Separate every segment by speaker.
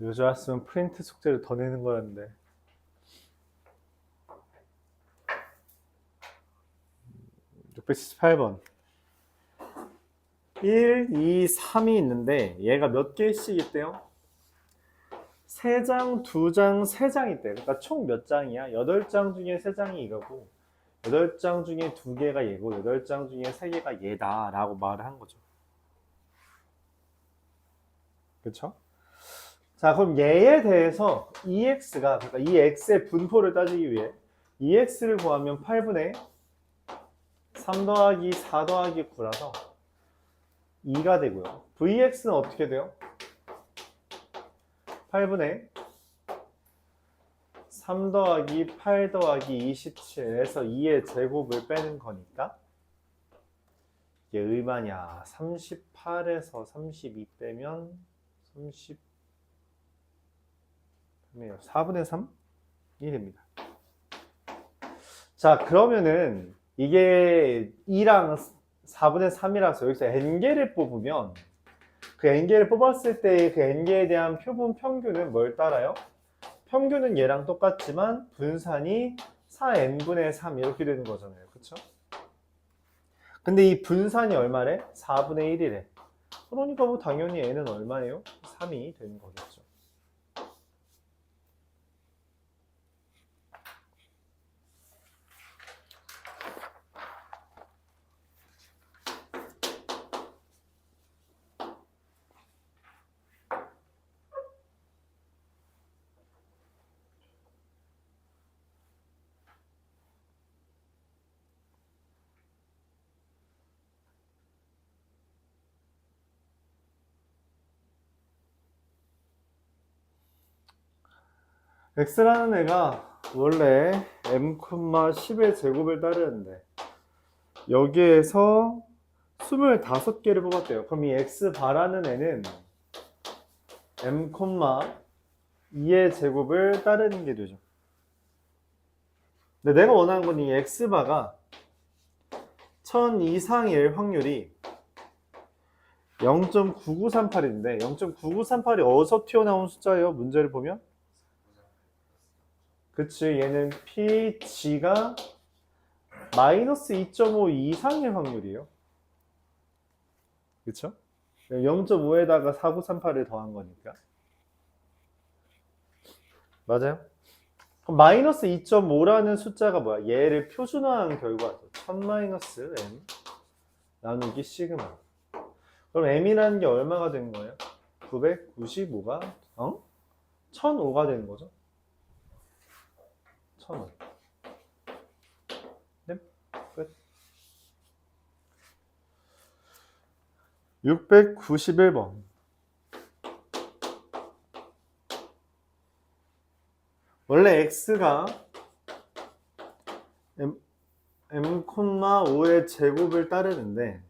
Speaker 1: 요즘 왔으면 프린트 숙제를 더 내는 거였는데. 678번. 1, 2, 3이 있는데 얘가 몇 개씩 있대요? 3장, 2장, 3장 있대. 그러니까 총 몇 장이야? 8장 중에 3장이 이거고 8장 중에 2개가 얘고 8장 중에 3개가 얘다 라고 말을 한 거죠. 그쵸? 자, 그럼 얘에 대해서 EX가, 그러니까 이 X의 분포를 따지기 위해 EX를 구하면 8분의 3 더하기 4 더하기 9라서 2가 되고요. VX는 어떻게 돼요? 8분의 3 더하기 8 더하기 27에서 2의 제곱을 빼는 거니까 이게 얼마냐? 38에서 32 빼면 4분의 3이 됩니다. 자, 그러면은 이게 2랑 4분의 3이라서 여기서 n개를 뽑으면 그 n개를 뽑았을 때 그 n개에 대한 표분 평균은 뭘 따라요? 평균은 얘랑 똑같지만 분산이 4n분의 3 이렇게 되는 거잖아요. 그쵸? 근데 이 분산이 얼마래? 4분의 1이래. 그러니까 뭐 당연히 n은 얼마예요? 3이 되는 거겠죠. x라는 애가 원래 m,10의 제곱을 따르는데 여기에서 25개를 뽑았대요. 그럼 이 x바라는 애는 m,2의 제곱을 따르는 게 되죠. 근데 내가 원하는 건 이 x바가 1000 이상일 확률이 0.9938인데 0.9938이 어디서 튀어나온 숫자예요? 문제를 보면? 그치, 얘는 pg가 마이너스 2.5 이상일 확률이에요. 그쵸? 0.5에다가 4938을 더한 거니까. 맞아요? 그럼 마이너스 2.5라는 숫자가 뭐야? 얘를 표준화한 결과죠. 1000 마이너스 m 나누기 시그마. 그럼 m이라는 게 얼마가 되는 거예요? 995가 1005가 되는 거죠. 1005. 네? 끝. 691번. 원래 x가 m,5의 제곱을 따르는데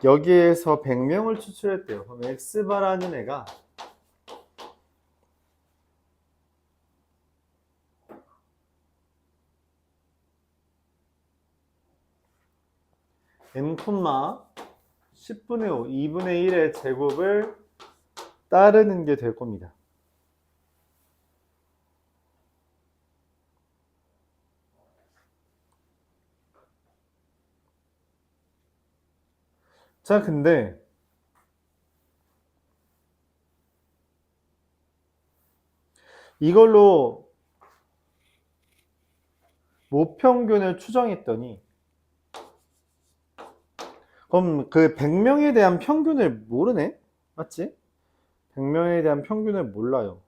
Speaker 1: 여기에서 100명을 추출했대요. 그럼 x바라는 애가 m,10분의 5, 2분의 1의 제곱을 따르는 게 될 겁니다. 자, 근데 이걸로 모평균을 추정했더니 그럼 그 100명에 대한 평균을 모르네? 맞지? 100명에 대한 평균을 몰라요.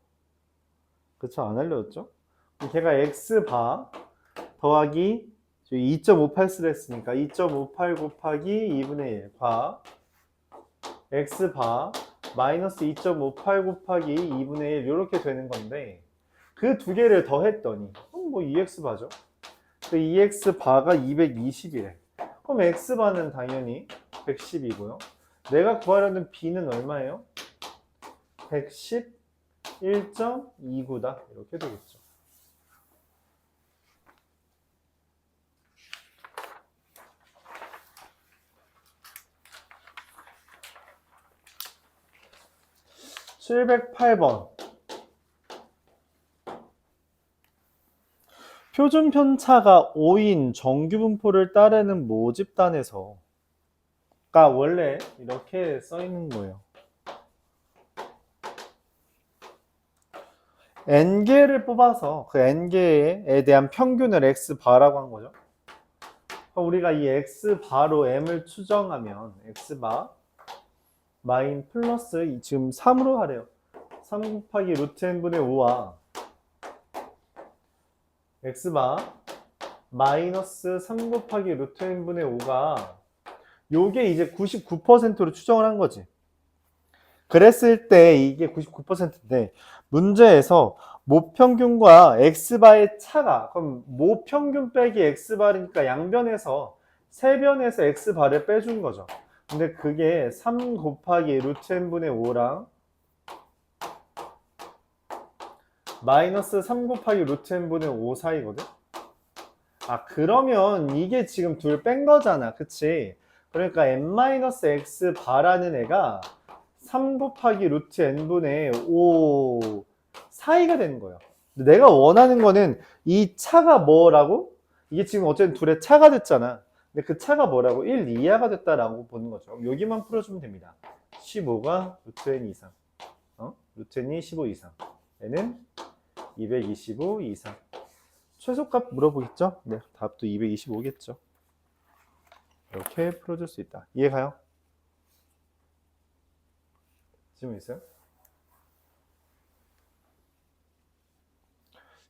Speaker 1: 그쵸? 안 알려줬죠? 걔가 x바 더하기 2.58 했으니까 2.58 곱하기 2분의 1 과 x바 마이너스 2.58 곱하기 2분의 1 이렇게 되는 건데 그 두 개를 더했더니 뭐 2x바죠. 그 2x바가 220이래. 그럼 x바는 당연히 110이고요. 내가 구하려는 b는 얼마예요? 111.29다. 이렇게 되겠죠. (708번) 표준 편차가 5인 정규 분포를 따르는 모집단에서 원래 이렇게 써 있는 거예요. n개를 뽑아서 그 n개에 대한 평균을 x바라고 한 거죠. 우리가 이 x바로 m을 추정하면 x바 마인 플러스 지금 3으로 하래요. 3 곱하기 루트 n분의 5와 x바 마이너스 3 곱하기 루트 n분의 5가 요게 이제 99%로 추정을 한 거지. 그랬을 때 이게 99%인데 문제에서 모평균과 x바의 차가 그럼 모평균 빼기 x바니까 양변에서 세변에서 x바를 빼준 거죠. 근데 그게 3 곱하기 루트 n분의 5랑 마이너스 3 곱하기 루트 n분의 5 사이거든. 그러면 이게 지금 둘 뺀 거잖아, 그치? 그러니까 n-x 바라는 애가 3 곱하기 루트 n분의 5 사이가 되는 거예요. 내가 원하는 거는 이 차가 뭐라고? 이게 지금 어쨌든 둘의 차가 됐잖아. 근데 그 차가 뭐라고? 1 이하가 됐다라고 보는 거죠. 여기만 풀어주면 됩니다. 15가 루트 n 이상. 루트 n이 15 이상. n은 225 이상. 최소값 물어보겠죠? 네, 답도 225겠죠. 이렇게 풀어줄 수 있다. 이해가요? 질문 있어요?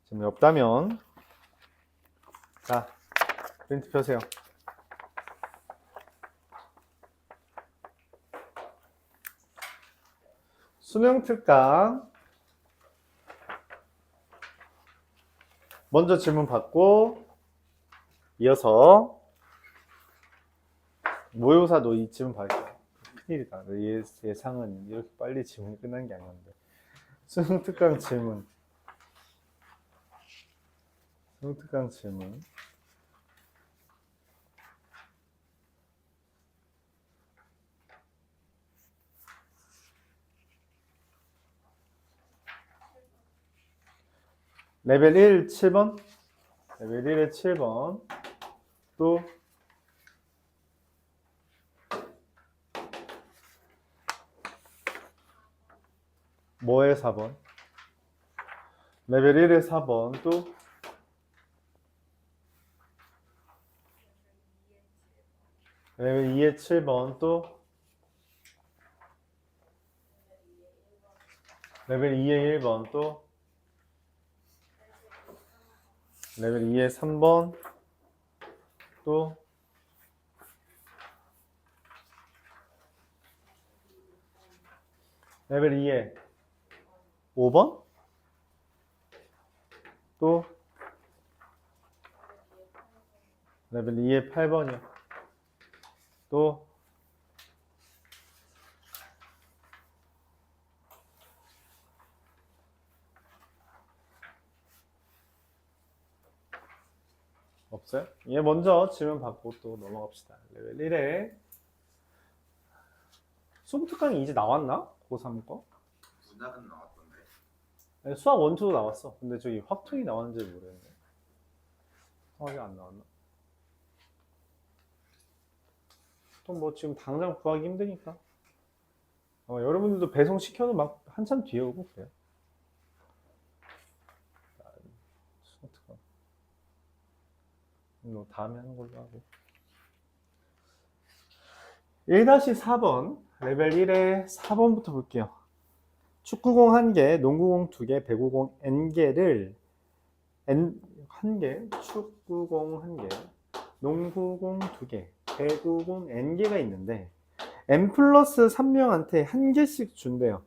Speaker 1: 질문 없다면 자, 프린트 펴세요. 수능 특강 먼저 질문 받고 이어서 모의고사도 이 질문 받을게요. 큰일이다. 예상은 이렇게 빨리 질문이 끝난 게 아니었는데. 수능 특강 질문. 수능 특강 질문. 레벨 1, 7번. 레벨 1에 7번. 또 뭐에 4번? 레벨 1에 4번. 또 레벨 2에 7번. 또 레벨 2에 1번. 또 레벨 2에 3번. 또 레벨 2에 5번? 또 레벨 2에 8번이요. 또 없어요? 얘 먼저 질문 받고 또 넘어갑시다. 레벨 1에 수학 특강이 이제 나왔나? 고3 거?
Speaker 2: 문학은 나왔던데.
Speaker 1: 아니, 수학 원투도 나왔어. 근데 저기 확통이 나왔는지 모르겠네. 수학이 안 나왔나? 또 뭐 지금 당장 구하기 힘드니까. 여러분들도 배송 시켜도 막 한참 뒤에 오고 그래요. 수학 특강. 뭐 다음에 하는 걸로 하고. 1-4번 레벨 1의 4번부터 볼게요. 축구공 1개, 농구공 2개, 배구공 n개를 축구공 1개, 농구공 2개, 배구공 n개가 있는데 n 플러스 3명한테 1개씩 준대요.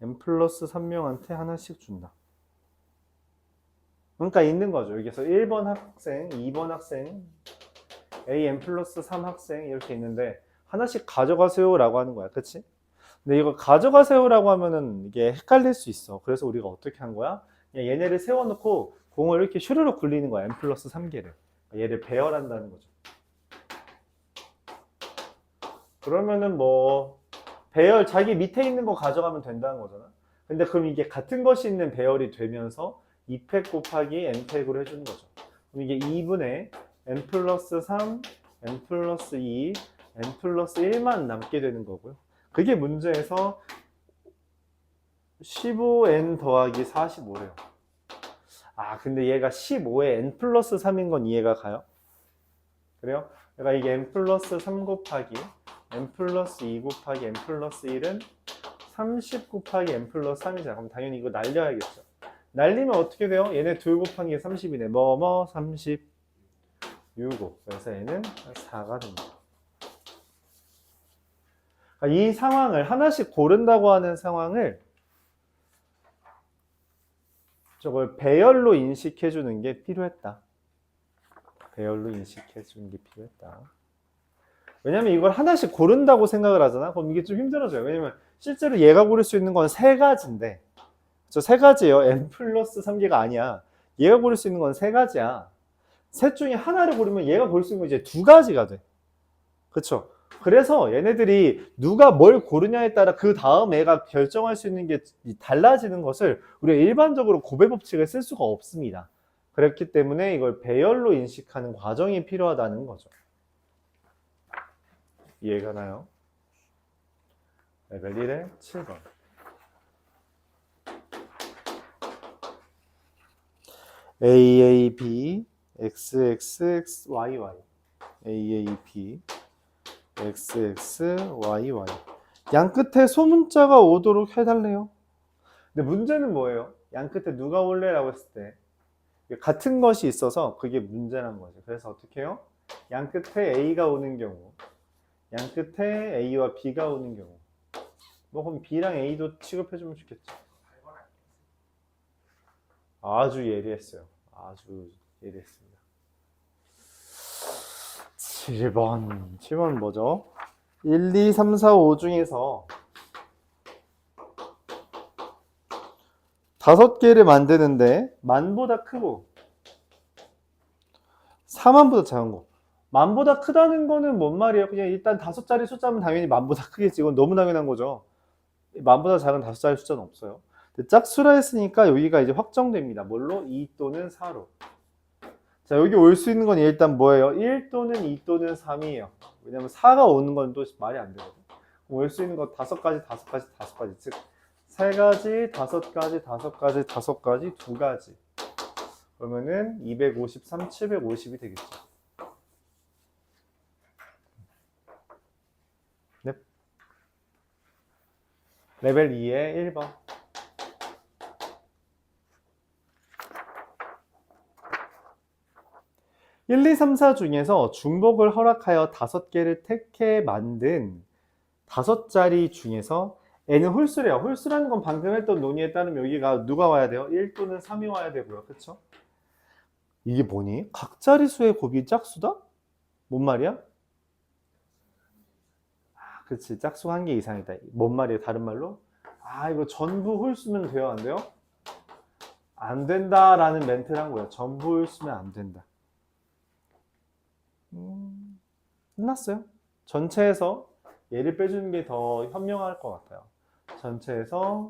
Speaker 1: n 플러스 3명한테 하나씩 준다. 그러니까 있는 거죠. 여기서 1번 학생, 2번 학생, an 플러스 3 학생 이렇게 있는데 하나씩 가져가세요 라고 하는 거야. 그치? 근데 이거 가져가세요 라고 하면은 이게 헷갈릴 수 있어. 그래서 우리가 어떻게 한 거야? 그냥 얘네를 세워놓고 공을 이렇게 슈르륵 굴리는 거야. n 플러스 3개를. 얘를 배열한다는 거죠. 그러면은 뭐 배열 자기 밑에 있는 거 가져가면 된다는 거잖아. 근데 그럼 이게 같은 것이 있는 배열이 되면서 2팩 곱하기 n팩으로 해주는 거죠. 그럼 이게 2분의 n 플러스 3, n 플러스 2, n 플러스 1만 남게 되는 거고요. 그게 문제에서 15n 더하기 45래요. 아, 근데 얘가 15에 n 플러스 3인 건 이해가 가요? 그래요? 그러니까 이게 n 플러스 3 곱하기 n 플러스 2 곱하기 n 플러스 1은 30 곱하기 n 플러스 3이잖아. 그럼 당연히 이거 날려야겠죠. 날리면 어떻게 돼요? 얘네 둘 곱한 게 30이네. 36, 5. 그래서 얘는 4가 됩니다. 그러니까 이 상황을 하나씩 고른다고 하는 상황을 저걸 배열로 인식해 주는 게 필요했다. 배열로 인식해 주는 게 필요했다. 왜냐면 이걸 하나씩 고른다고 생각을 하잖아. 그럼 이게 좀 힘들어져요. 왜냐면 실제로 얘가 고를 수 있는 건 세 가지인데, 저 세 가지예요. n 플러스 3개가 아니야. 얘가 고를 수 있는 건 세 가지야. 셋 중에 하나를 고르면 얘가 고를 수 있는 건 이제 두 가지가 돼. 그쵸? 그래서 얘네들이 누가 뭘 고르냐에 따라 그 다음 애가 결정할 수 있는 게 달라지는 것을 우리가 일반적으로 고배 법칙을 쓸 수가 없습니다. 그렇기 때문에 이걸 배열로 인식하는 과정이 필요하다는 거죠. 이해가 나요? 레벨 1의 7번. AAB, XX, YY. AAB, XX, YY. 양 끝에 소문자가 오도록 해달래요. 근데 문제는 뭐예요? 양 끝에 누가 올래라고 했을 때 같은 것이 있어서 그게 문제란 거죠. 그래서 어떻게 해요? 양 끝에 A가 오는 경우, 양 끝에 A와 B가 오는 경우, 뭐 그럼 B랑 A도 취급해주면 좋겠죠. 아주 예리했어요. 아주 예리했습니다. 7번 뭐죠? 1, 2, 3, 4, 5 중에서 5개를 만드는데 만보다 크고 4만보다 작은 거. 만보다 크다는 거는 뭔 말이에요? 그냥 일단 5자리 숫자면 당연히 만보다 크겠지. 이건 너무 당연한 거죠. 만보다 작은 5자리 숫자는 없어요. 짝수라 했으니까 여기가 이제 확정됩니다. 뭘로? 2 또는 4로. 자, 여기 올 수 있는 건 일단 뭐예요? 1 또는 2 또는 3이에요. 왜냐면 4가 오는 건 또 말이 안 되거든. 올 수 있는 거 5가지, 5가지, 5가지. 즉, 3가지, 5가지, 5가지, 5가지, 2가지. 그러면은 253, 750이 되겠죠. 네. 레벨 2의 1번. (1, 2, 3, 4) 중에서 중복을 허락하여 5개를 택해 만든 5자리 중에서 n은 홀수래요. 홀수라는 건 방금 했던 논의에 따르면 여기가 누가 와야 돼요? 1 또는 3이 와야 되고요. 그쵸? 이게 뭐니? 각자리수의 곱이 짝수다? 뭔 말이야? 아, 그치. 짝수가 1개 이상이다. 뭔 말이에요? 다른 말로? 아, 이거 전부 홀수면 돼요? 안 돼요? 안 된다라는 멘트를 한 거예요. 전부 홀수면 안 된다. 끝났어요. 전체에서 얘를 빼주는 게 더 현명할 것 같아요. 전체에서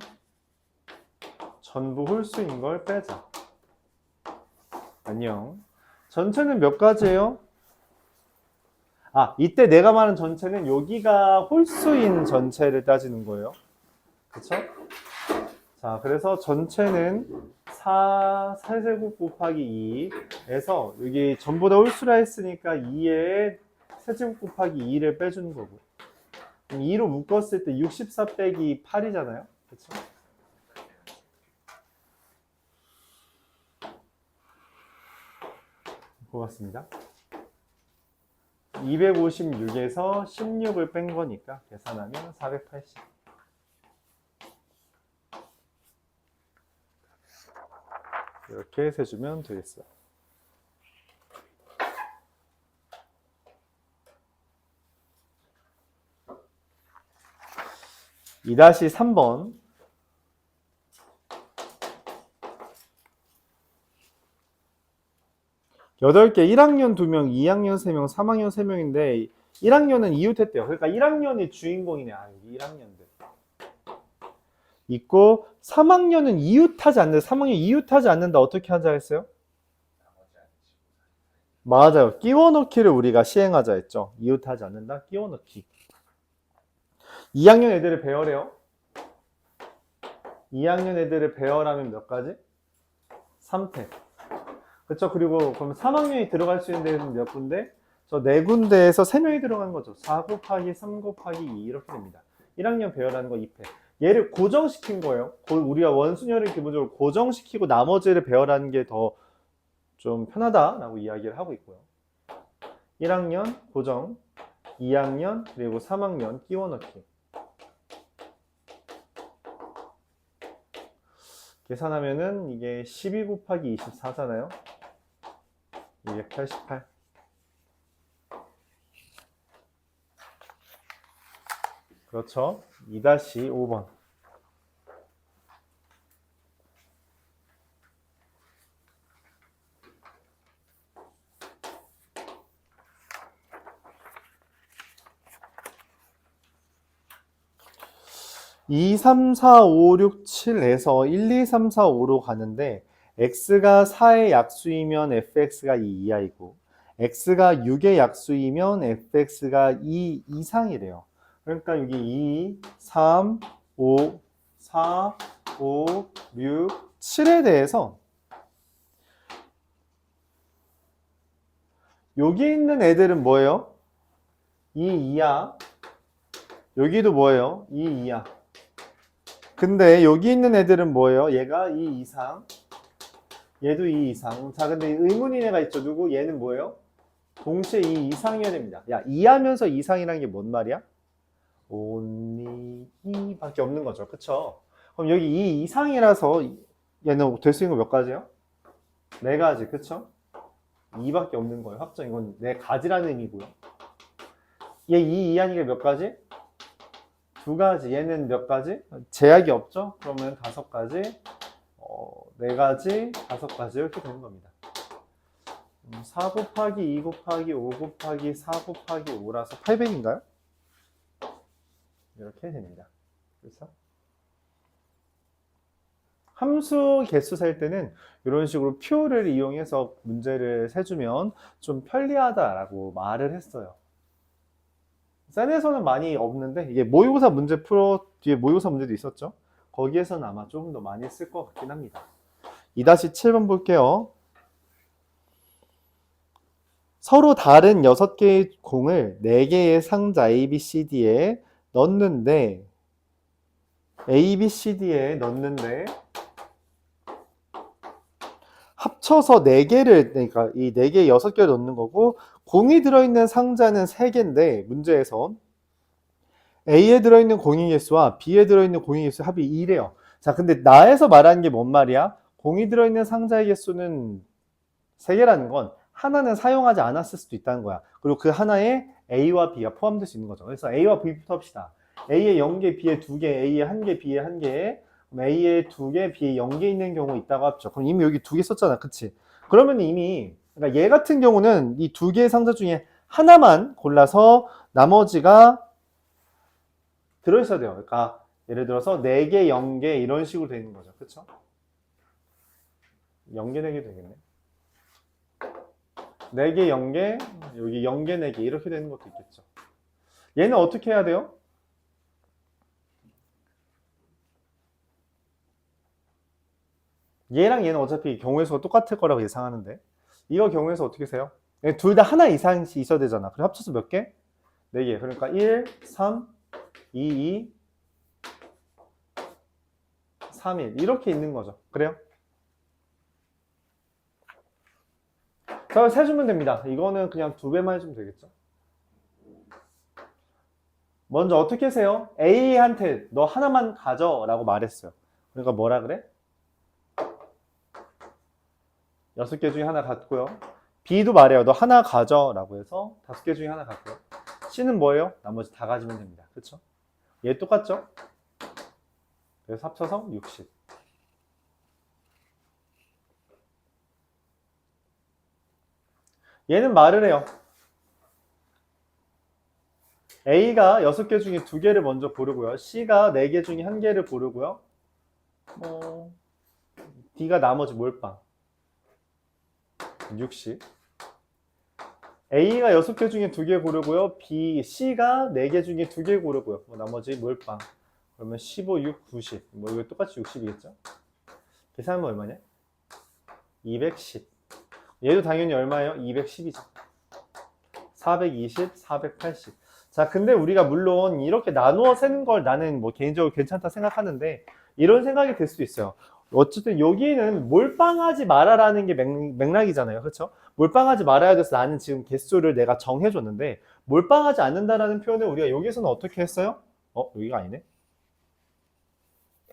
Speaker 1: 전부 홀수인 걸 빼자. 안녕. 전체는 몇 가지예요? 아, 이때 내가 말한 전체는 여기가 홀수인 전체를 따지는 거예요. 그쵸? 자, 그래서 전체는 4 세제곱 곱하기 2에서 여기 전부 다 홀수라 했으니까 2에 세제곱 곱하기 2를 빼주는 거고. 2로 묶었을 때 64 빼기 8이잖아요. 그쵸? 고맙습니다. 256에서 16을 뺀 거니까 계산하면 480. 이렇게 세주면 되겠어요. 2-3번. (8개) 1학년 2명, 2학년 3명, 3학년 3명인데 1학년은 이웃했대요. 그러니까 1학년이 주인공이네. 아, 1학년들. 있고 3학년은 이웃하지 않는다. 3학년 이웃하지 않는다. 어떻게 하자 했어요? 맞아요. 끼워 넣기를 우리가 시행하자 했죠. 이웃하지 않는다. 끼워 넣기. 2학년 애들을 배열해요. 2학년 애들을 배열하면 몇 가지? 3태. 그렇죠. 그리고 그럼 3학년이 들어갈 수 있는 데는 몇 군데? 저 4군데에서 3명이 들어간 거죠. 4 곱하기 3 곱하기 2 이렇게 됩니다. 1학년 배열하는 거 2태. 얘를 고정시킨 거예요. 우리가 원순열을 기본적으로 고정시키고 나머지를 배열하는 게 더 좀 편하다라고 이야기를 하고 있고요. 1학년 고정, 2학년 그리고 3학년 끼워 넣기. 계산하면은 이게 12 곱하기 24잖아요. 이게 88. 그렇죠. 2-5번. (2, 3, 4, 5, 6, 7에서 1, 2, 3, 4, 5로 가는데 x가 4의 약수이면 fx가 2 이하이고 x가 6의 약수이면 fx가 2 이상이래요. 그러니까 여기 2, 3, 5, 4, 5, 6, 7에 대해서 여기 있는 애들은 뭐예요? 2 이하. 여기도 뭐예요? 2 이하. 근데 여기 있는 애들은 뭐예요? 얘가 2 이상, 얘도 2 이상. 자, 근데 의문인 애가 있죠. 누구? 얘는 뭐예요? 동시에 2 이상이어야 됩니다. 야, 2 하면서 이상이라는 게 뭔 말이야? only 2밖에 없는 거죠. 그쵸? 그럼 여기 2 이상이라서 얘는 될 수 있는 거 몇 가지요? 4가지. 그쵸? 2밖에 없는 거예요. 확정. 이건 4가지라는 의미고요. 얘 2 이하니까 몇 가지? 2가지. 얘는 몇 가지? 제약이 없죠? 그러면 5가지, 4가지, 5가지 이렇게 되는 겁니다. 4 곱하기 2 곱하기 5 곱하기 4 곱하기 5라서 800인가요? 이렇게 됩니다. 그래서 함수 개수 셀 때는 이런 식으로 표를 이용해서 문제를 세주면 좀 편리하다라고 말을 했어요. 셀에서는 많이 없는데 이게 모의고사 문제 뒤에 모의고사 문제도 있었죠. 거기에서는 아마 조금 더 많이 쓸 것 같긴 합니다. 2-7번 볼게요. 서로 다른 6개의 공을 4개의 상자 A, B, C, D에 넣는데 A, B, C, D에 넣는데 합쳐서 4개를, 그러니까 이 4개, 6개를 넣는 거고 공이 들어있는 상자는 3개인데 문제에서 A에 들어있는 공의 개수와 B에 들어있는 공의 개수 합이 2래요. 자, 근데 나에서 말하는 게 뭔 말이야? 공이 들어있는 상자의 개수는 3개라는 건 하나는 사용하지 않았을 수도 있다는 거야. 그리고 그 하나에 A와 B가 포함될 수 있는 거죠. 그래서 A와 B부터 합시다. A에 0개, B에 2개, A에 1개, B에 1개, A에 2개, B에 0개 있는 경우 있다고 합죠. 그럼 이미 여기 2개 썼잖아. 그치? 그러면 이미, 그러니까 얘 같은 경우는 이 2개의 상자 중에 하나만 골라서 나머지가 들어있어야 돼요. 그러니까 예를 들어서 4개, 0개 이런 식으로 되는 거죠. 그쵸? 0개, 4개 되겠네. 4개, 0개, 여기 0개, 4개 이렇게 되는 것도 있겠죠. 얘는 어떻게 해야 돼요? 얘랑 얘는 어차피 경우의 수가 똑같을 거라고 예상하는데 이거 경우의 수 어떻게 세요? 둘 다 하나 이상씩 있어야 되잖아. 그럼 합쳐서 몇 개? 4개. 그러니까 1, 3, 2, 2, 3, 1 이렇게 있는 거죠. 그래요? 자, 세주면 됩니다. 이거는 그냥 2배만 해주면 되겠죠. 먼저 어떻게 세요? A한테 너 하나만 가져 라고 말했어요. 그러니까 뭐라 그래? 6개 중에 하나 갖고요. B도 말해요. 너 하나 가져 라고 해서 5개 중에 하나 갖고요. C는 뭐예요? 나머지 다 가지면 됩니다. 그쵸? 얘 똑같죠? 그래서 합쳐서 60. 얘는 말을 해요. A가 6개 중에 2개를 먼저 고르고요. C가 4개 중에 1개를 고르고요. D가 나머지 몰빵 60. A가 6개 중에 2개 고르고요. B, C가 4개 중에 2개 고르고요. 나머지 몰빵. 그러면 15, 6, 90. 이거 똑같이 60이겠죠? 계산하면 얼마냐? 210. 얘도 당연히 얼마예요? 210이죠. 420, 480. 자, 근데 우리가 물론 이렇게 나누어 세는 걸 나는 개인적으로 괜찮다 생각하는데 이런 생각이 들 수도 있어요. 어쨌든 여기는 몰빵하지 말아라는 게 맥락이잖아요. 그렇죠? 몰빵하지 말아야 돼서 나는 지금 개수를 내가 정해줬는데 몰빵하지 않는다라는 표현을 우리가 여기서는 어떻게 했어요? 여기가 아니네.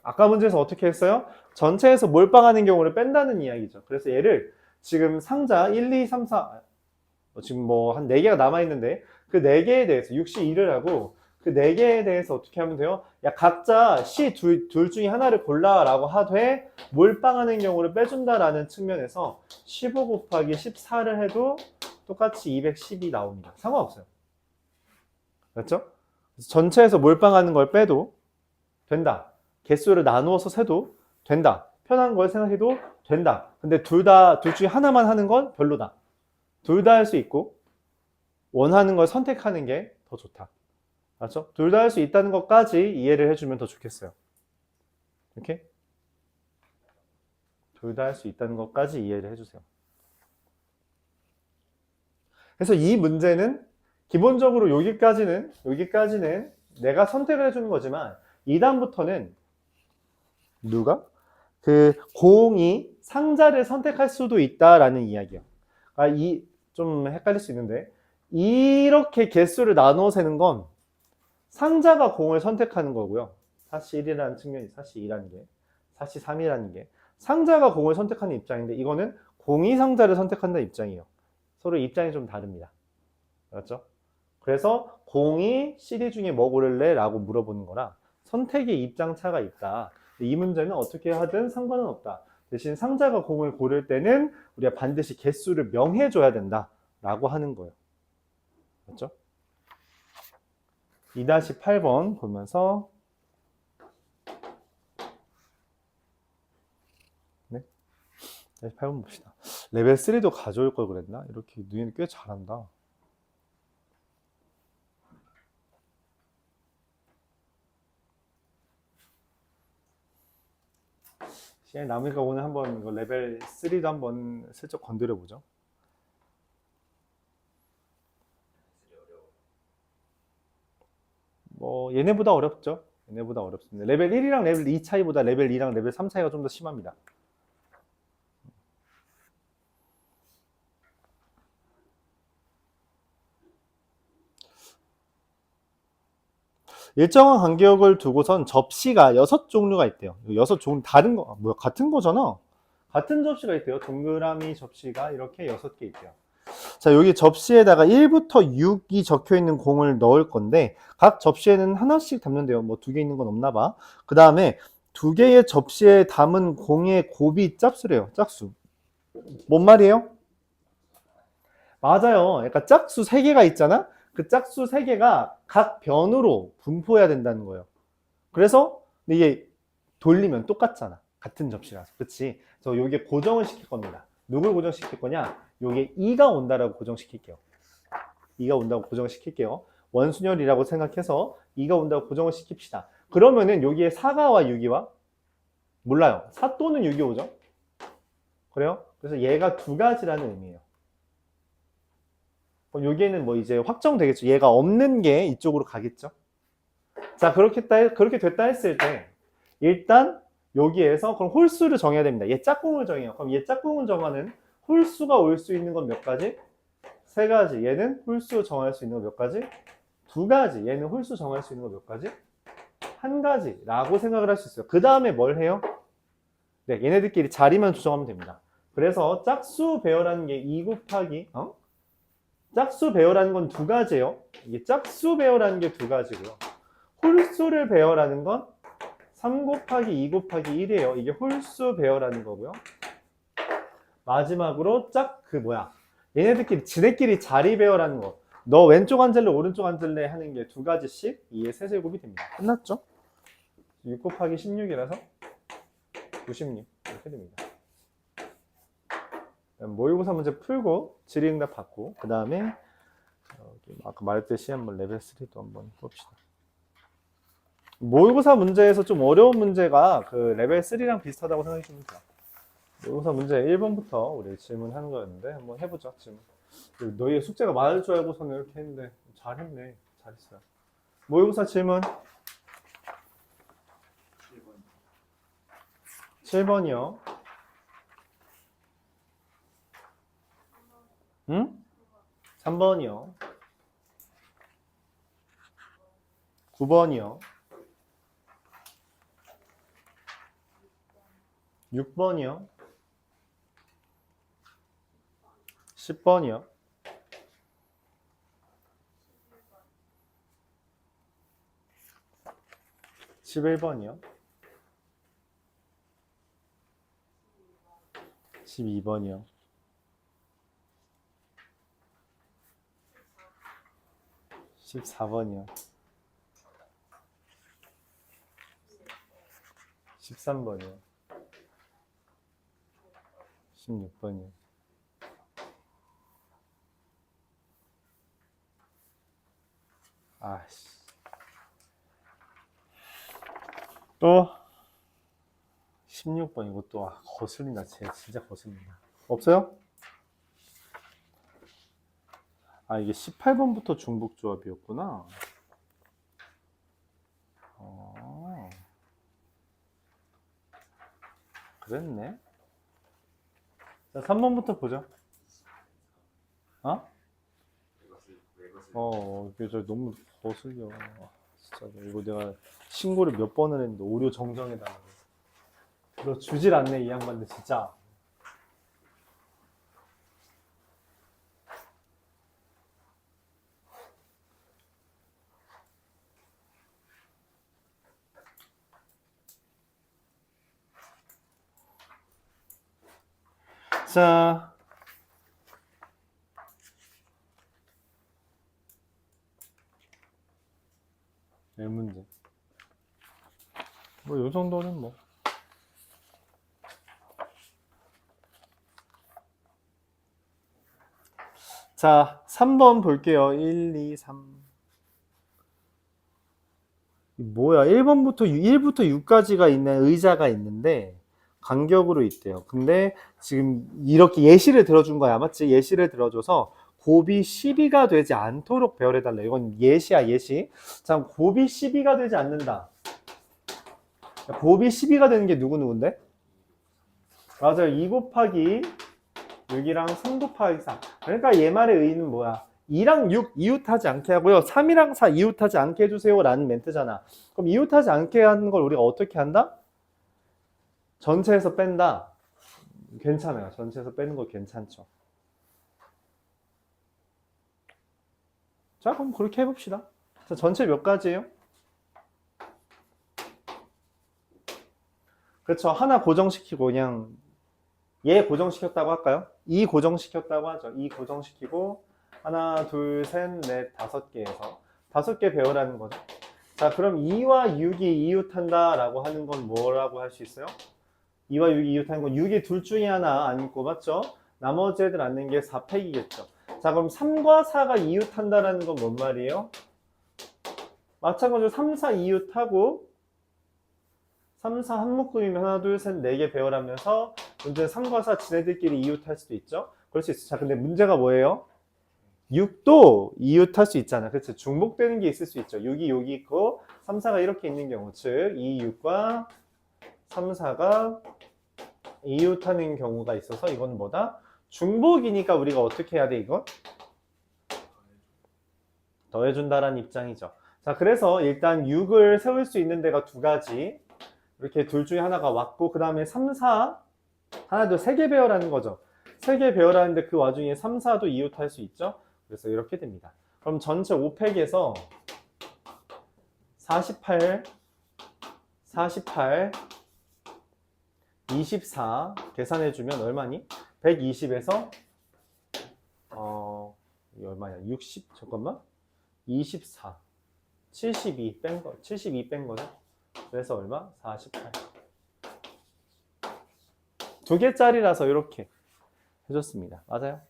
Speaker 1: 아까 문제에서 어떻게 했어요? 전체에서 몰빵하는 경우를 뺀다는 이야기죠. 그래서 얘를 지금 상자 1, 2, 3, 4 지금 한 4개가 남아있는데 그 4개에 대해서 62를 하고 그 4개에 대해서 어떻게 하면 돼요? 야, 각자 C 둘 중에 하나를 골라라고 하되 몰빵하는 경우를 빼준다라는 측면에서 15 곱하기 14를 해도 똑같이 210이 나옵니다. 상관없어요. 그렇죠? 전체에서 몰빵하는 걸 빼도 된다. 개수를 나누어서 세도 된다. 편한 걸 생각해도 된다. 근데 둘 중에 하나만 하는 건 별로다. 둘 다 할 수 있고 원하는 걸 선택하는 게 더 좋다. 맞죠? 둘 다 할 수 있다는 것까지 이해를 해주면 더 좋겠어요. 이렇게 둘 다 할 수 있다는 것까지 이해를 해주세요. 그래서 이 문제는 기본적으로 여기까지는 내가 선택을 해주는 거지만 2단부터는 누가? 공이 상자를 선택할 수도 있다라는 이야기예요. 좀 헷갈릴 수 있는데 이렇게 개수를 나누어 세는 건 상자가 공을 선택하는 거고요. 4C1이라는 측면이 4C2라는 게 4C3이라는 게 상자가 공을 선택하는 입장인데 이거는 공이 상자를 선택한다는 입장이에요. 서로 입장이 좀 다릅니다. 그렇죠? 그래서 공이 CD 중에 뭐 고를래? 라고 물어보는 거라 선택의 입장 차가 있다. 이 문제는 어떻게 하든 상관은 없다. 대신 상자가 공을 고를 때는 우리가 반드시 개수를 명해줘야 된다 라고 하는 거예요. 맞죠? 2-8번 보면서 네, 2-8번 봅시다. 레벨 3도 가져올 걸 그랬나? 이렇게 누이는 꽤 잘한다. 시간이 남으니까 오늘 한번 이거 레벨 3도 한번 슬쩍 건드려 보죠. 얘네보다 어렵죠? 얘네보다 어렵습니다. 레벨 1이랑 레벨 2 차이보다 레벨 2랑 레벨 3 차이가 좀 더 심합니다. 일정한 간격을 두고선 접시가 6종류가 있대요. 6종류 다른 거 같은 거잖아. 같은 접시가 있대요. 동그라미 접시가 이렇게 6개 있대요. 자, 여기 접시에다가 1부터 6이 적혀 있는 공을 넣을 건데 각 접시에는 하나씩 담는데요. 2개 있는 건 없나 봐. 그 다음에 2개의 접시에 담은 공의 곱이 짝수래요. 짝수. 뭔 말이에요? 맞아요. 그러니까 짝수 3개가 있잖아. 그 짝수 3개가 각 변으로 분포해야 된다는 거예요. 그래서 이게 돌리면 똑같잖아. 같은 접시라서. 그치? 그래서 여기에 고정을 시킬 겁니다. 누굴 고정시킬 거냐? 요게 2가 온다라고 고정시킬게요. 2가 온다고 고정시킬게요. 원순열이라고 생각해서 2가 온다고 고정을 시킵시다. 그러면은 여기에 4가와 6이와 몰라요. 4 또는 6이 오죠? 그래요? 그래서 얘가 2가지라는 의미예요. 그럼 여기에는 이제 확정되겠죠. 얘가 없는 게 이쪽으로 가겠죠. 자, 그렇게 됐다 했을 때 일단 여기에서 그럼 홀수를 정해야 됩니다. 얘 짝꿍을 정해요. 그럼 얘 짝꿍을 정하는 홀수가 올 수 있는 건 몇 가지? 3가지. 얘는 홀수 정할 수 있는 건 몇 가지? 2가지. 얘는 홀수 정할 수 있는 건 몇 가지? 1가지라고 생각을 할 수 있어요. 그 다음에 뭘 해요? 네, 얘네들끼리 자리만 조정하면 됩니다. 그래서 짝수 배열하는 게 2 곱하기 짝수 배열하는 건 2가지예요. 이게 짝수 배열하는 게 2가지고요. 홀수를 배열하는 건 3 곱하기 2 곱하기 1이에요. 이게 홀수 배열하는 거고요. 마지막으로 얘네들끼리 지네끼리 자리 배열하는 거. 너 왼쪽 앉을래 오른쪽 앉을래 하는 게 2가지씩 2의 세제곱이 됩니다. 끝났죠? 6 곱하기 16이라서 96 이렇게 됩니다. 모의고사 문제 풀고 질의응답 받고 그 다음에 아까 말했듯이 한번 레벨 3도 한번 봅시다. 모의고사 문제에서 좀 어려운 문제가 그 레벨 3랑 비슷하다고 생각해 주면 돼요. 모의고사 문제 1번부터 우리 질문하는 거였는데 한번 해보죠. 질문. 너희 숙제가 많을 줄 알고서는 이렇게 했는데 잘했네. 잘했어요. 모의고사 질문 7번이요. 응? 3번이요. 9번이요. 6번이요. 10번이요. 11번이요. 12번이요. 14번이요. 13번이요. 16번이요. 아씨. 또 16번 이것도 거슬린다. 진짜 거슬린다. 없어요? 아 이게 18번부터 중복조합이었구나. 그랬네. 자 3번부터 보자. 이게 저 너무 거슬려. 진짜 이거 내가 신고를 몇 번을 했는데 오류 정정해달라고. 들어주질 않네 이 양반들 진짜. 자, 이 문제. 뭐, 요 정도는 뭐. 자, 3번 볼게요. 1, 2, 3. 뭐야, 1부터 6까지가 있는 의자가 있는데, 간격으로 있대요. 근데 지금 이렇게 예시를 들어준 거야. 맞지? 예시를 들어줘서 곱이 12가 되지 않도록 배열해달라. 이건 예시야, 예시. 자, 곱이 12가 되지 않는다. 곱이 12가 되는 게 누구누군데? 맞아요. 2 곱하기 6이랑 3 곱하기 4. 그러니까 얘 말의 의의는 뭐야? 2랑 6 이웃하지 않게 하고요. 3이랑 4 이웃하지 않게 해주세요. 라는 멘트잖아. 그럼 이웃하지 않게 하는 걸 우리가 어떻게 한다? 전체에서 뺀다. 괜찮아요. 전체에서 빼는 거 괜찮죠. 자, 그럼 그렇게 해봅시다. 자, 전체 몇 가지예요? 그렇죠. 하나 고정시키고 그냥 얘 고정시켰다고 할까요? 2 고정시켰다고 하죠. 2 고정시키고 하나, 둘, 셋, 넷, 5개에서 5개 배우라는 거죠. 자, 그럼 2와 6이 이웃한다 라고 하는 건 뭐라고 할 수 있어요? 2와 6이 이웃하는 건 6이 둘 중에 하나 안 있고 맞죠? 나머지 애들 앉는 게 4팩이겠죠. 자, 그럼 3과 4가 이웃한다라는 건 뭔 말이에요? 마찬가지로 3, 4 이웃하고 3, 4 한 묶음이면 하나, 둘, 셋, 4개 배열하면서 문제는 3과 4 지네들끼리 이웃할 수도 있죠? 그럴 수 있어. 자, 근데 문제가 뭐예요? 6도 이웃할 수 있잖아. 그치? 중복되는 게 있을 수 있죠. 6이 여기 있고 3, 4가 이렇게 있는 경우. 즉, 2, 6과 3, 4가 이웃하는 경우가 있어서 이건 뭐다? 중복이니까 우리가 어떻게 해야 돼, 이건? 더해준다라는 입장이죠. 자, 그래서 일단 6을 세울 수 있는 데가 두 가지. 이렇게 둘 중에 하나가 왔고, 그 다음에 3, 4, 하나, 둘, 3개 배열하는 거죠. 3개 배열하는데 그 와중에 3, 4도 이웃할 수 있죠. 그래서 이렇게 됩니다. 그럼 전체 5팩에서 48, 48, 24 계산해주면 얼마니? 120에서 이게 얼마냐? 60 잠깐만 24 72 뺀 거, 72 뺀 거죠. 그래서 얼마? 48. 2개짜리라서 이렇게 해줬습니다. 맞아요?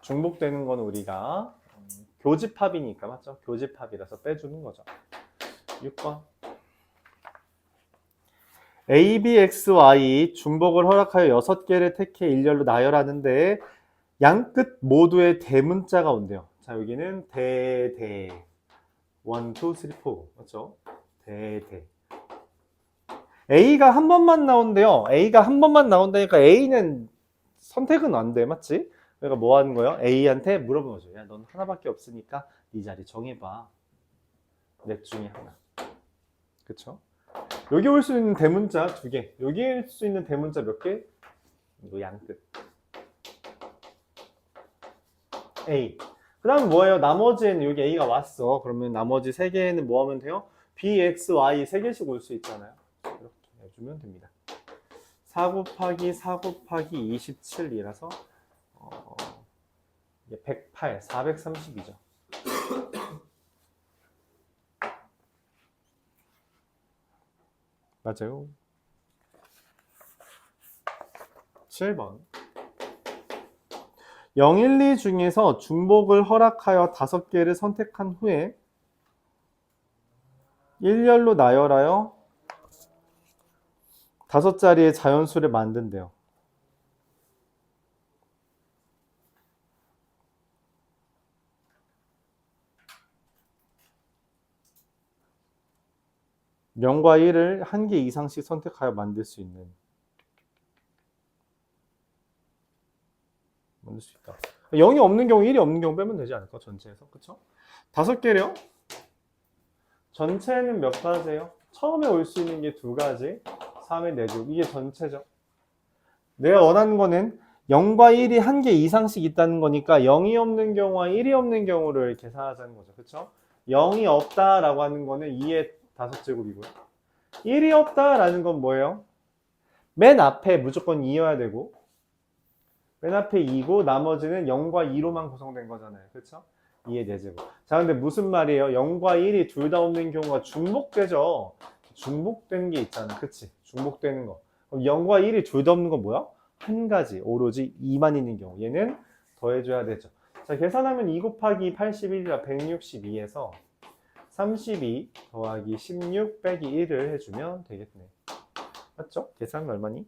Speaker 1: 중복되는 건 우리가 교집합이니까 맞죠? 교집합이라서 빼주는 거죠. 6번 A, B, X, Y 중복을 허락하여 6개를 택해 일렬로 나열하는데 양끝 모두의 대문자가 온대요. 자, 여기는 대 1, 2, 3, 4 맞죠? 대 A가 한 번만 나온대요. A가 한 번만 나온다니까 A는 선택은 안 돼, 맞지? 그러니까 뭐 하는 거예요? A한테 물어보는 거죠. 야, 넌 하나밖에 없으니까 네 자리 정해봐. 넷 중에 하나. 그쵸? 여기 올 수 있는 대문자 2개. 여기 올 수 있는 대문자 몇 개? 이거 양끝. A. 그 다음 뭐예요? 나머지에는 여기 A가 왔어. 그러면 나머지 3개는 뭐 하면 돼요? B, X, Y 3개씩 올 수 있잖아요. 이렇게 해주면 됩니다. 4 곱하기 4 곱하기 27이라서 108, 432죠. 맞아요. 7번 0, 1, 2 중에서 중복을 허락하여 5개를 선택한 후에 일렬로 나열하여 5자리의 자연수를 만든대요. 명과 1을 1개 이상씩 선택하여 만들 수 있다. 0이 없는 경우, 1이 없는 경우 빼면 되지 않을까? 전체에서. 그쵸? 5개래요? 전체는 몇 가지예요? 처음에 올 수 있는 게 2가지, 3에 4줄. 이게 전체죠. 내가 원하는 거는 0과 1이 1개 이상씩 있다는 거니까 0이 없는 경우와 1이 없는 경우를 계산하자는 거죠. 그쵸? 0이 없다라고 하는 거는 2의 5제곱이고요. 1이 없다라는 건 뭐예요? 맨 앞에 무조건 2여야 되고 맨 앞에 2고 나머지는 0과 2로만 구성된 거잖아요. 그렇죠? 2의 4제곱. 자, 근데 무슨 말이에요? 0과 1이 둘 다 없는 경우가 중복되죠. 중복된 게 있잖아. 그치? 중복되는 거. 그럼 0과 1이 둘 다 없는 건 뭐야? 한 가지, 오로지 2만 있는 경우. 얘는 더해줘야 되죠. 자, 계산하면 2 곱하기 81이라 162에서 32 더하기 16 빼기 1을 해주면 되겠네. 맞죠? 계산은 얼마니?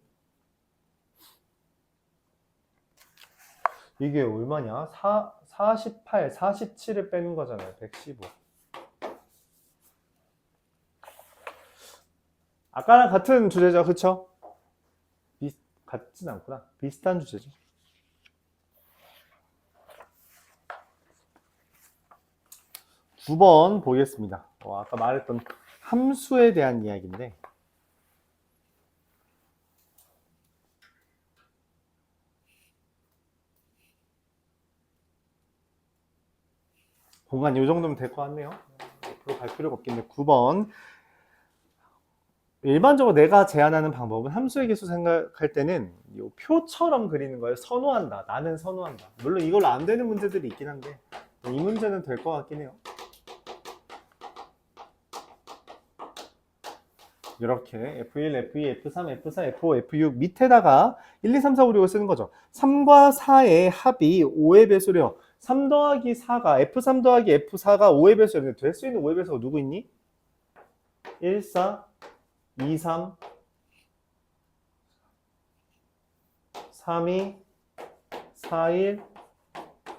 Speaker 1: 이게 얼마냐? 48, 47을 빼는 거잖아요. 115. 아까랑 같은 주제죠. 그쵸? 같진 않구나. 비슷한 주제죠. 두 번 보겠습니다. 아까 말했던 함수에 대한 이야기인데 공간 이 정도면 될 것 같네요. 앞으로 갈 필요가 없겠네. 9번 일반적으로 내가 제안하는 방법은 함수의 개수 생각할 때는 이 표처럼 그리는 거예요. 선호한다. 나는 선호한다. 물론 이걸로 안 되는 문제들이 있긴 한데 이 문제는 될 것 같긴 해요. 이렇게 F1, F2, F3, F4, F5, F6 밑에다가 1, 2, 3, 4, 5, 6을 쓰는 거죠. 3과 4의 합이 5의 배수래요. 3 더하기 4가 F3 더하기 F4가 5의 배수래요. 될 수 있는 5의 배수가 누구 있니? 1, 4, 2, 3, 3, 2, 4, 1,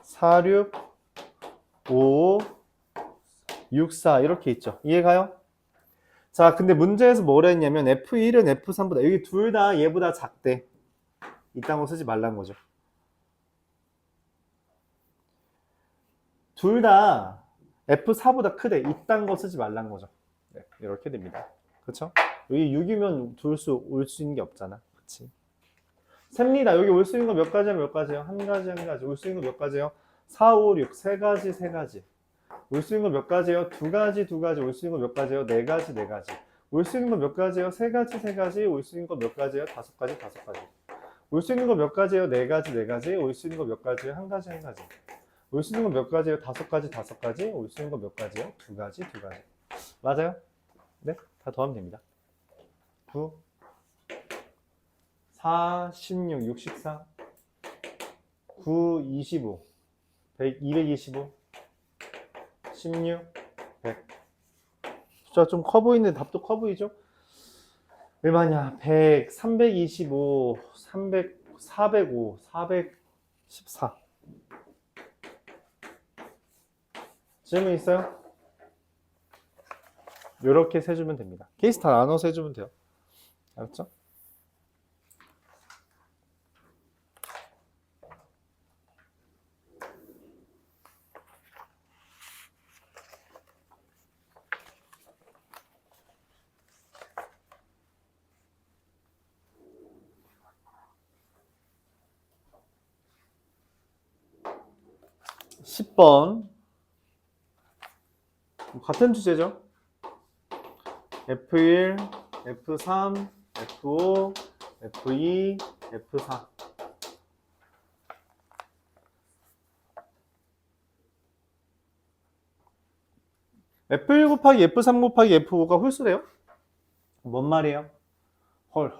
Speaker 1: 4, 6, 5, 6, 4 이렇게 있죠. 이해가요? 자, 근데 문제에서 뭐라 했냐면 F1은 F3보다 여기 둘 다 얘보다 작대. 이딴 거 쓰지 말라는 거죠. 둘 다 F4보다 크대. 이딴 거 쓰지 말라는 거죠. 네, 이렇게 됩니다. 그렇죠? 여기 6이면 올 수 있는 게 없잖아. 그렇지? 셉니다. 여기 올 수 있는 거 몇 가지야? 몇 가지요? 한 가지 한 가지. 올 수 있는 거 몇 가지요? 4, 5, 6. 세 가지 세 가지. 올 수 있는 거 몇 가지요? 두 가지 두 가지. 올 수 있는 거 몇 가지요? 네 가지 네 가지. 올 수 있는 거 몇 가지요? 세 가지 세 가지. 올 수 있는 거 몇 가지요? 다섯 가지 다섯 가지. 올 수 있는 거 몇 가지요? 네 가지 네 가지. 올 수 있는 거 몇 가지요? 한 가지 한 가지. 올 수 있는 거 몇 가지요? 다섯 가지 다섯 가지. 올 수 있는 거 몇 가지요? 두 가지 두 가지. 맞아요? 네? 다 더하면 됩니다. 9 4, 16, 64, 9, 25, 100, 225, 16, 100. 숫자 좀 커 보이는데 답도 커 보이죠? 얼마냐? 100, 325, 300, 405, 414. 질문 있어요? 이렇게 세주면 됩니다. 케이스 다 나눠서 해주면 돼요. 알았죠? (10번) 같은 주제죠. F1, F3, F5, F2, F4. F1 곱하기 F3 곱하기 F5가 홀수래요? 뭔 말이에요? 헐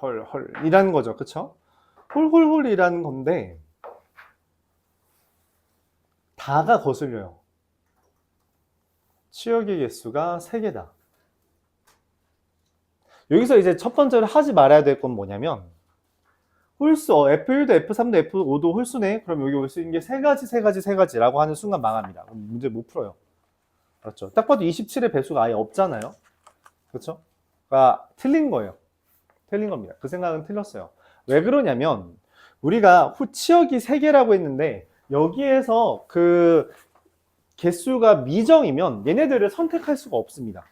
Speaker 1: 이라는 거죠. 그쵸? 홀이라는 건데 다가 거슬려요. 치역의 개수가 3개다. 여기서 이제 첫 번째로 하지 말아야 될 건 뭐냐면 홀수, F1도 F3도 F5도 홀수네? 그럼 여기 올 수 있는 게 세 가지라고 하는 순간 망합니다. 그럼 문제 못 풀어요. 그렇죠? 딱 봐도 27의 배수가 아예 없잖아요. 그렇죠? 그러니까 틀린 거예요. 틀린 겁니다. 그 생각은 틀렸어요. 왜 그러냐면 우리가 치역이 3개라고 했는데 여기에서 그 개수가 미정이면 얘네들을 선택할 수가 없습니다.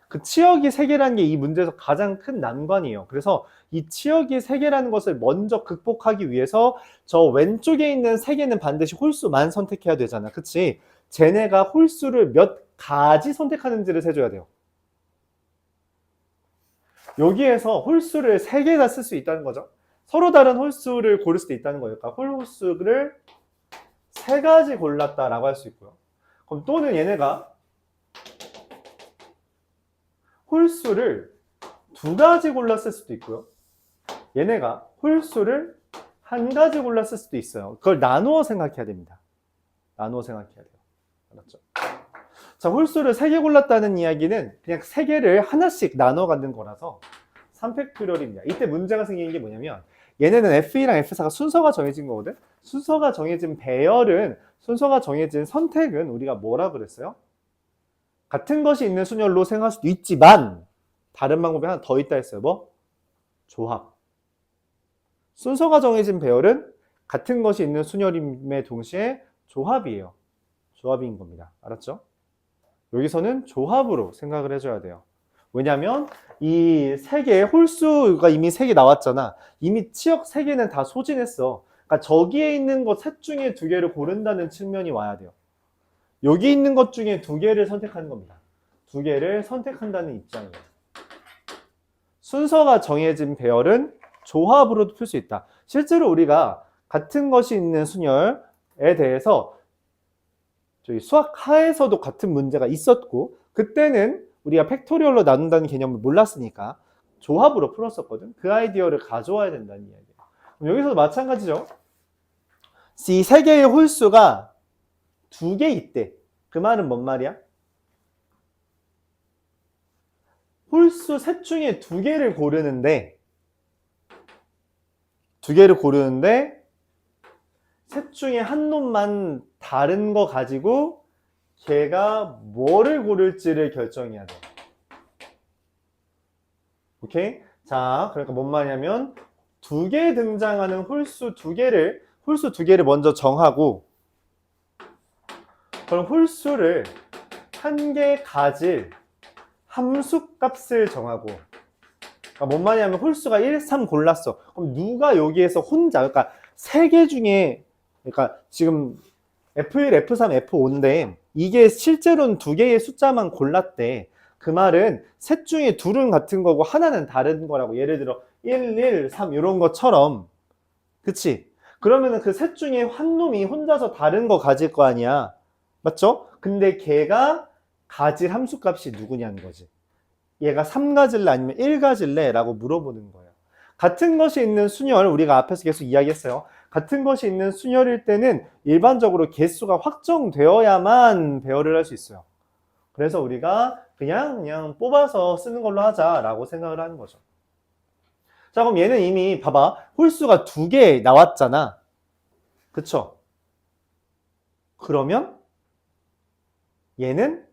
Speaker 1: 그 치역이 3개라는 게 이 문제에서 가장 큰 난관이에요. 그래서 이 치역이 3개라는 것을 먼저 극복하기 위해서 저 왼쪽에 있는 3개는 반드시 홀수만 선택해야 되잖아. 그치? 쟤네가 홀수를 몇 가지 선택하는지를 세줘야 돼요. 여기에서 홀수를 3개나 쓸 수 있다는 거죠. 서로 다른 홀수를 고를 수도 있다는 거예요. 그러니까 홀수를 3가지 골랐다라고 할 수 있고요. 그럼 또는 얘네가 홀수를 2가지 골랐을 수도 있고요. 얘네가 홀수를 1가지 골랐을 수도 있어요. 그걸 나누어 생각해야 됩니다. 나누어 생각해야 돼요. 알았죠? 자, 홀수를 3개 골랐다는 이야기는 그냥 3개를 하나씩 나눠 갖는 거라서 3팩토리얼입니다. 이때 문제가 생기는 게 뭐냐면 얘네는 F2랑 F4가 순서가 정해진 거거든? 순서가 정해진 배열은, 순서가 정해진 선택은 우리가 뭐라 그랬어요? 같은 것이 있는 순열로 생각할 수도 있지만 다른 방법이 하나 더 있다 했어요. 뭐? 조합. 순서가 정해진 배열은 같은 것이 있는 순열임에 동시에 조합이에요. 조합인 겁니다. 알았죠? 여기서는 조합으로 생각을 해줘야 돼요. 왜냐면 이 3개의 홀수가 이미 3개 나왔잖아. 이미 치역 3개는 다 소진했어. 그러니까 저기에 있는 것 셋 중에 2개를 고른다는 측면이 와야 돼요. 여기 있는 것 중에 2개를 선택하는 겁니다. 2개를 선택한다는 입장이에요. 순서가 정해진 배열은 조합으로도 풀 수 있다. 실제로 우리가 같은 것이 있는 순열에 대해서 저희 수학하에서도 같은 문제가 있었고 그때는 우리가 팩토리얼로 나눈다는 개념을 몰랐으니까 조합으로 풀었었거든. 그 아이디어를 가져와야 된다는 이야기예요. 그럼 여기서도 마찬가지죠. 이 3개의 홀수가 2개 있대. 그 말은 뭔 말이야? 홀수 셋 중에 2개를 고르는데 셋 중에 한 놈만 다른 거 가지고 걔가 뭐를 고를지를 결정해야 돼. 오케이? 자, 그러니까 뭔 말이냐면 2개 등장하는 홀수 2개를 먼저 정하고 그럼 홀수를 1개 가질 함수 값을 정하고 그러니까 뭔 말이냐면 홀수가 1, 3 골랐어. 그럼 누가 여기에서 혼자 그러니까 3개 중에 그러니까 지금 F1, F3, F5인데 이게 실제로는 2개의 숫자만 골랐대. 그 말은 셋 중에 둘은 같은 거고 하나는 다른 거라고. 예를 들어 1, 1, 3 이런 것처럼. 그치? 그러면은 그 셋 중에 한 놈이 혼자서 다른 거 가질 거 아니야. 맞죠? 근데 걔가 가질 함수값이 누구냐는 거지. 얘가 3 가질래 아니면 1 가질래? 라고 물어보는 거예요. 같은 것이 있는 순열, 우리가 앞에서 계속 이야기했어요. 같은 것이 있는 순열일 때는 일반적으로 개수가 확정되어야만 배열을 할 수 있어요. 그래서 우리가 그냥 뽑아서 쓰는 걸로 하자라고 생각을 하는 거죠. 자, 그럼 얘는 이미 봐봐. 홀수가 2개 나왔잖아. 그쵸? 그러면 얘는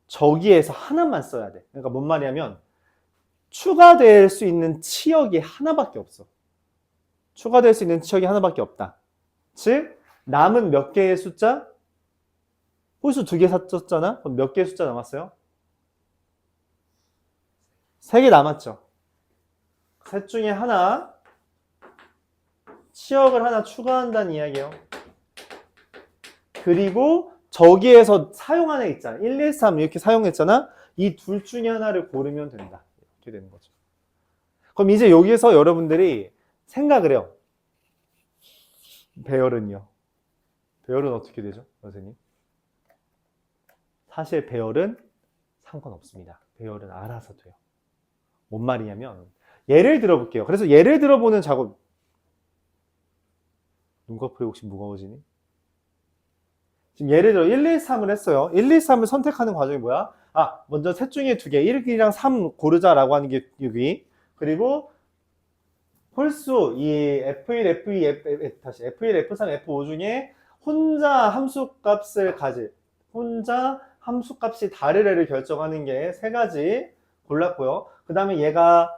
Speaker 1: 저기에서 하나만 써야 돼. 그러니까 뭔 말이냐면 추가될 수 있는 치역이 하나밖에 없어. 추가될 수 있는 치역이 하나밖에 없다. 즉 남은 몇 개의 숫자? 홀수 2개 샀었잖아? 그럼 몇 개의 숫자 남았어요? 3개 남았죠. 셋 중에 하나 치역을 하나 추가한다는 이야기예요. 그리고 저기에서 사용하는 애 있잖아. 1, 2, 3 이렇게 사용했잖아. 이 둘 중에 하나를 고르면 된다. 이렇게 되는 거죠. 그럼 이제 여기에서 여러분들이 생각을 해요. 배열은요. 배열은 어떻게 되죠, 선생님? 사실 배열은 상관없습니다. 배열은 알아서 돼요. 뭔 말이냐면 예를 들어볼게요. 그래서 예를 들어보는 작업. 눈꺼풀이 혹시 무거워지니? 지금 예를 들어 1, 2, 3을 했어요. 1, 2, 3을 선택하는 과정이 뭐야? 먼저 셋 중에 2개, 1이랑 3 고르자라고 하는 게 여기. 그리고 홀수, 이 F1, F2, F1, F3, F5 중에 혼자 함수값이 다를 애를 결정하는 게 3가지 골랐고요. 그 다음에 얘가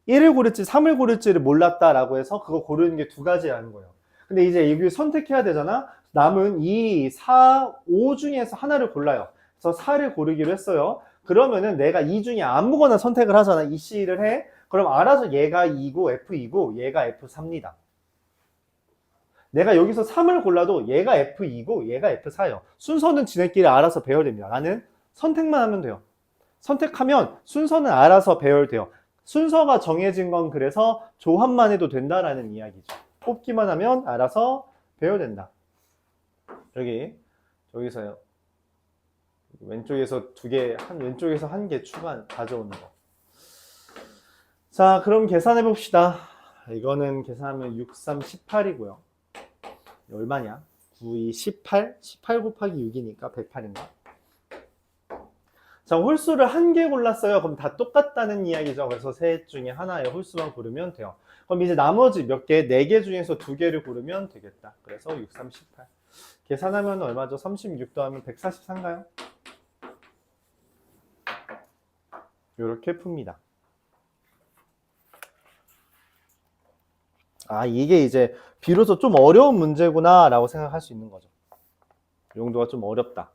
Speaker 1: 1을 고를지 3을 고를지를 몰랐다라고 해서 그거 고르는 게 2가지라는 거예요. 근데 이제 여기 선택해야 되잖아. 남은 2, 4, 5 중에서 하나를 골라요. 그래서 4를 고르기로 했어요. 그러면은 내가 이 중에 아무거나 선택을 하잖아. 이 C를 해. 그럼 알아서 얘가 2고 F2고 얘가 F3입니다. 내가 여기서 3을 골라도 얘가 F2고 얘가 F4예요. 순서는 지네끼리 알아서 배열됩니다. 나는 선택만 하면 돼요. 선택하면 순서는 알아서 배열돼요. 순서가 정해진 건 그래서 조합만 해도 된다라는 이야기죠. 뽑기만 하면 알아서 배열된다. 저기서요. 왼쪽에서 2개, 왼쪽에서 1개 가져오는 거. 자, 그럼 계산해 봅시다. 이거는 계산하면 6, 3, 18이고요. 얼마냐? 9, 2, 18? 18 곱하기 6이니까 108인가? 자, 홀수를 1개 골랐어요. 그럼 다 똑같다는 이야기죠. 그래서 셋 중에 하나의 홀수만 고르면 돼요. 그럼 이제 나머지 몇 개, 4개 중에서 2개를 고르면 되겠다. 그래서 6, 3, 18. 계산하면 얼마죠? 36 더하면 144인가요? 이렇게 풉니다. 이게 이제 비로소 좀 어려운 문제구나 라고 생각할 수 있는 거죠. 용도가 좀 어렵다.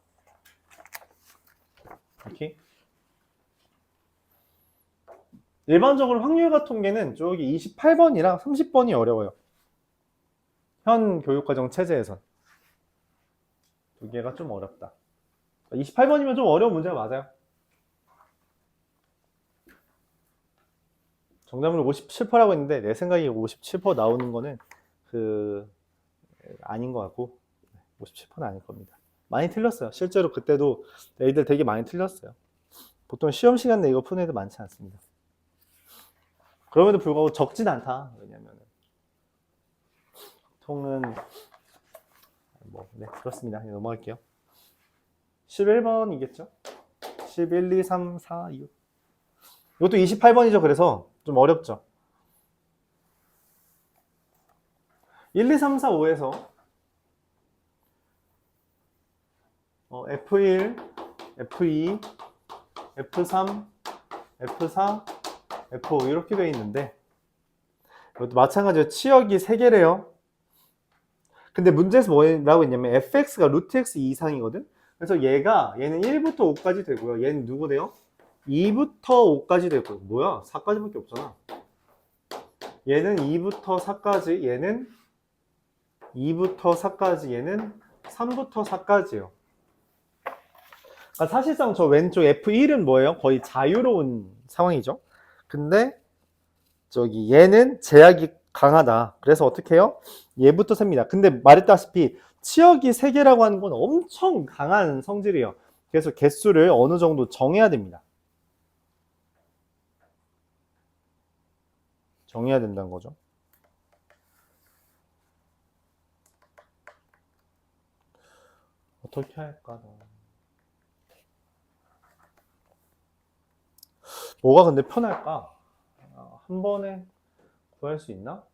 Speaker 1: 오케이? 일반적으로 확률과 통계는 저기 28번이랑 30번이 어려워요. 현 교육과정 체제에선. 2개가 좀 어렵다. 28번이면 좀 어려운 문제가 맞아요. 정답률 57%라고 했는데 내 생각에 57% 나오는 거는 아닌 것 같고 57%는 아닐 겁니다. 많이 틀렸어요. 실제로 그때도 애들 되게 많이 틀렸어요. 보통 시험 시간 내 이거 푸는 애들 많지 않습니다. 그럼에도 불구하고 적진 않다. 왜냐면 보통은 네, 그렇습니다. 넘어갈게요. 11번이겠죠? 11, 2, 3, 4, 6. 이것도 28번이죠. 그래서 좀 어렵죠. 1, 2, 3, 4, 5에서 F1, F2, F3, F4, F5 이렇게 되어 있는데 이것도 마찬가지로 치역이 3개래요. 근데 문제에서 뭐라고 했냐면 fx가 루트 x 이상이거든. 그래서 얘는 1부터 5까지 되고요. 얘는 누구 돼요? 2부터 5까지 되고. 뭐야? 4까지밖에 없잖아. 얘는 2부터 4까지, 얘는 2부터 4까지, 얘는 3부터 4까지요. 그러니까 사실상 저 왼쪽 F1은 뭐예요? 거의 자유로운 상황이죠. 근데 저기 얘는 제약이 강하다. 그래서 어떻게 해요? 얘부터 셉니다. 근데 말했다시피 치역이 3개라고 하는 건 엄청 강한 성질이에요. 그래서 개수를 어느 정도 정해야 됩니다. 정해야 된다는 거죠. 어떻게 할까? 뭐가 근데 편할까? 한 번에 구할 수 있나?